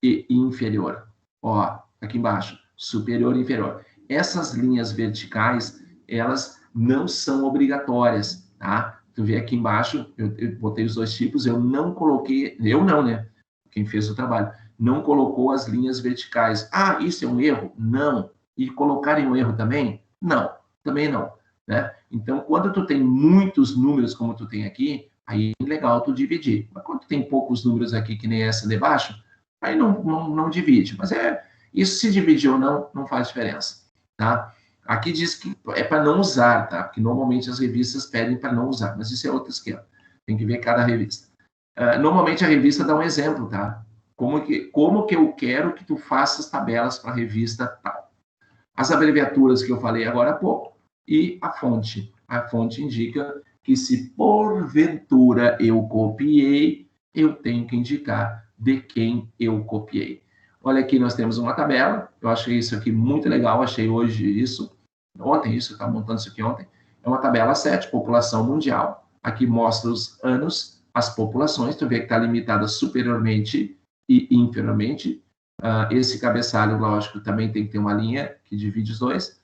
e inferior. Ó, aqui embaixo, superior e inferior. Essas linhas verticais, elas não são obrigatórias, tá? Tu vê aqui embaixo, eu botei os dois tipos, eu não coloquei, eu não, né? Quem fez o trabalho, não colocou as linhas verticais. Ah, isso é um erro? Não. E colocarem um erro também? Não, também não, né? Então, quando tu tem muitos números, como tu tem aqui, aí é legal tu dividir. Mas quando tu tem poucos números aqui, que nem essa de baixo, aí não divide. Mas isso se dividir ou não faz diferença, tá? Aqui diz que é para não usar, tá? Porque normalmente as revistas pedem para não usar, mas isso é outro esquema. Tem que ver cada revista. Normalmente a revista dá um exemplo, tá? Como que eu quero que tu faças tabelas para a revista tal. As abreviaturas que eu falei agora há pouco e a fonte. A fonte indica que se porventura eu copiei, eu tenho que indicar de quem eu copiei. Olha aqui, nós temos uma tabela. Eu achei isso aqui muito legal. Achei hoje isso. Ontem isso, estava montando isso aqui ontem. É uma tabela 7, população mundial. Aqui mostra os anos, as populações. Tu vê que está limitada superiormente e inferiormente. Esse cabeçalho, lógico, também tem que ter uma linha que divide os dois.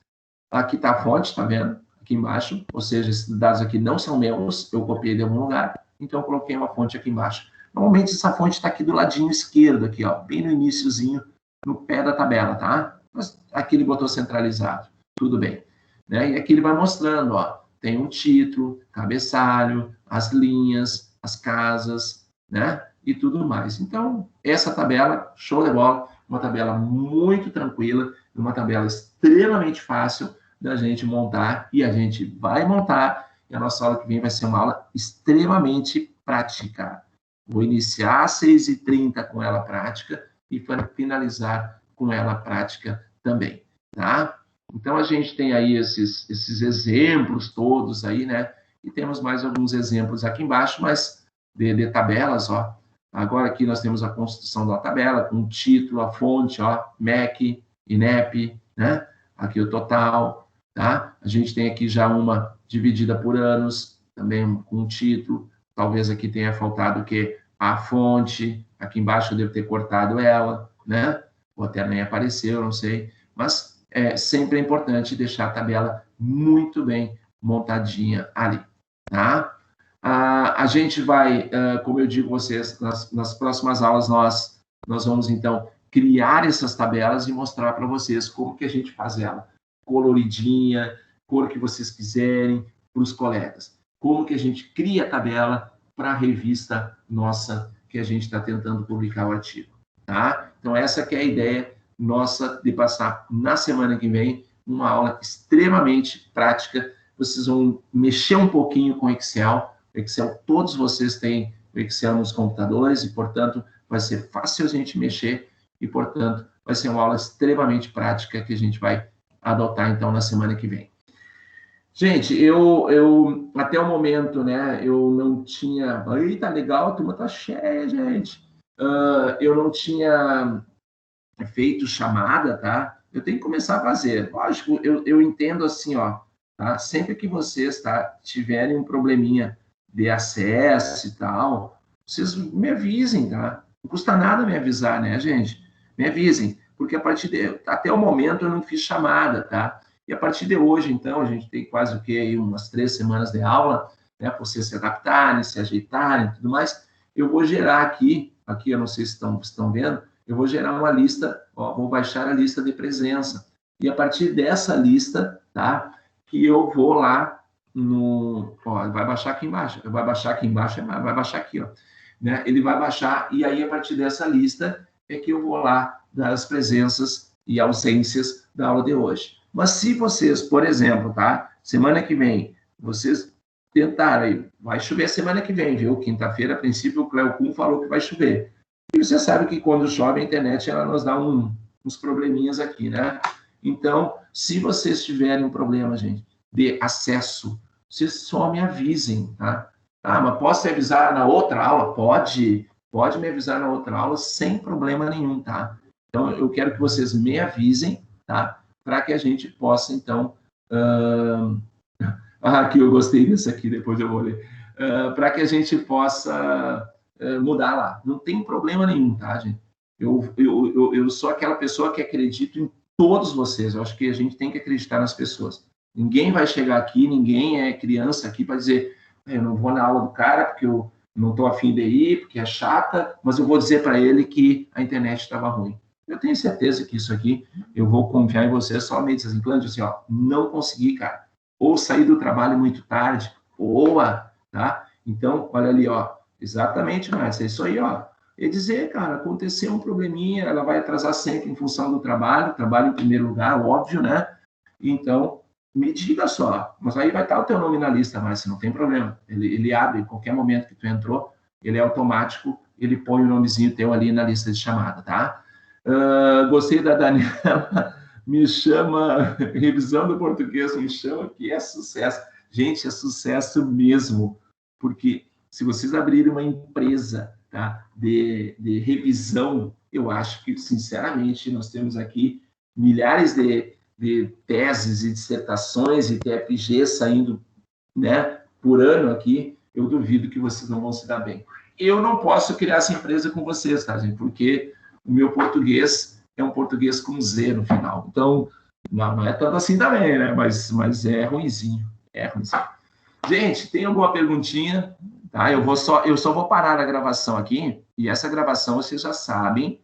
Aqui está a fonte, tá vendo? Aqui embaixo. Ou seja, esses dados aqui não são meus. Eu copiei de algum lugar. Então, eu coloquei uma fonte aqui embaixo. Normalmente, essa fonte está aqui do ladinho esquerdo, aqui, ó, bem no iniciozinho, no pé da tabela, tá? Mas aqui ele botou centralizado. Tudo bem. Né? E aqui ele vai mostrando, ó, tem um título, cabeçalho, as linhas, as casas, né? E tudo mais. Então, essa tabela, show de bola, uma tabela muito tranquila, uma tabela extremamente fácil da gente montar, e a gente vai montar, e a nossa aula que vem vai ser uma aula extremamente prática. Vou iniciar às 6h30 com ela prática e finalizar com ela prática também, tá? Então, a gente tem aí esses exemplos todos aí, né? E temos mais alguns exemplos aqui embaixo, mas de tabelas, ó. Agora aqui nós temos a construção da tabela, com o título, a fonte, ó, MEC, INEP, né? Aqui o total, tá? A gente tem aqui já uma dividida por anos, também com o título. Talvez aqui tenha faltado o quê? A fonte. Aqui embaixo eu devo ter cortado ela, né? Ou até nem apareceu, não sei. Mas sempre é importante deixar a tabela muito bem montadinha ali, tá? A gente vai, como eu digo a vocês, nas próximas aulas nós vamos, então, criar essas tabelas e mostrar para vocês como que a gente faz ela. Coloridinha, cor que vocês quiserem, para os colegas. Como que a gente cria a tabela para a revista nossa que a gente está tentando publicar o artigo. Tá? Então, essa que é a ideia nossa de passar na semana que vem uma aula extremamente prática. Vocês vão mexer um pouquinho com Excel. Excel, todos vocês têm o Excel nos computadores e, portanto, vai ser fácil a gente mexer e, portanto, vai ser uma aula extremamente prática que a gente vai adotar, então, na semana que vem. Gente, eu até o momento, né, eu não tinha... Aí, tá legal, a turma tá cheia, gente. Eu não tinha feito chamada, tá? Eu tenho que começar a fazer. Lógico, eu entendo assim, ó, tá? Sempre que vocês, tá, tiverem um probleminha de acesso e tal, vocês me avisem, tá? Não custa nada me avisar, né, gente? Me avisem, porque até o momento eu não fiz chamada, tá? E a partir de hoje, então, a gente tem quase o quê? Aí, umas 3 semanas de aula, né? Para vocês se adaptarem, se ajeitarem e tudo mais. Eu vou gerar aqui eu não sei se estão vendo, eu vou gerar uma lista, ó, vou baixar a lista de presença. E a partir dessa lista, tá? Que eu vou lá no... Ó, vai baixar aqui embaixo. Vai baixar aqui embaixo, vai baixar aqui, ó. Né? Ele vai baixar, e aí a partir dessa lista é que eu vou lá dar as presenças e ausências da aula de hoje. Mas se vocês, por exemplo, tá? Semana que vem, vocês tentarem, vai chover semana que vem, viu? Quinta-feira, a princípio, o Cleo Kuhn falou que vai chover. E você sabe que quando chove a internet, ela nos dá uns probleminhas aqui, né? Então, se vocês tiverem um problema, gente, de acesso, vocês só me avisem, tá? Ah, mas posso te avisar na outra aula? Pode me avisar na outra aula sem problema nenhum, tá? Então, eu quero que vocês me avisem, tá? Para que a gente possa, então... aqui eu gostei disso aqui, depois eu vou ler. Para que a gente possa mudar lá. Não tem problema nenhum, tá, gente? Eu sou aquela pessoa que acredito em todos vocês. Eu acho que a gente tem que acreditar nas pessoas. Ninguém vai chegar aqui, ninguém é criança aqui para dizer eu não vou na aula do cara porque eu não estou afim de ir, porque é chata, mas eu vou dizer para ele que a internet estava ruim. Eu tenho certeza que isso aqui, eu vou confiar em você somente assim, assim, ó, não consegui, cara. Ou sair do trabalho muito tarde, ou, tá? Então, olha ali, ó, exatamente, Márcia, é isso aí, ó. É dizer, cara, aconteceu um probleminha, ela vai atrasar sempre em função do trabalho em primeiro lugar, óbvio, né? Então, me diga só, mas aí vai estar o teu nome na lista, Márcia, não tem problema. Ele abre, em qualquer momento que tu entrou, ele é automático, ele põe o nomezinho teu ali na lista de chamada, tá? Gostei da Daniela, me chama, revisão do português, me chama, que é sucesso. Gente, é sucesso mesmo, porque se vocês abrirem uma empresa, tá, de revisão, eu acho que, sinceramente, nós temos aqui milhares de teses e dissertações e TFG saindo, né, por ano aqui, eu duvido que vocês não vão se dar bem. Eu não posso criar essa empresa com vocês, tá, gente? Porque o meu português é um português com Z no final. Então, não é tanto assim também, né? Mas é ruinzinho. É ruinzinho. Gente, tem alguma perguntinha? Tá? Eu só vou parar a gravação aqui, e essa gravação vocês já sabem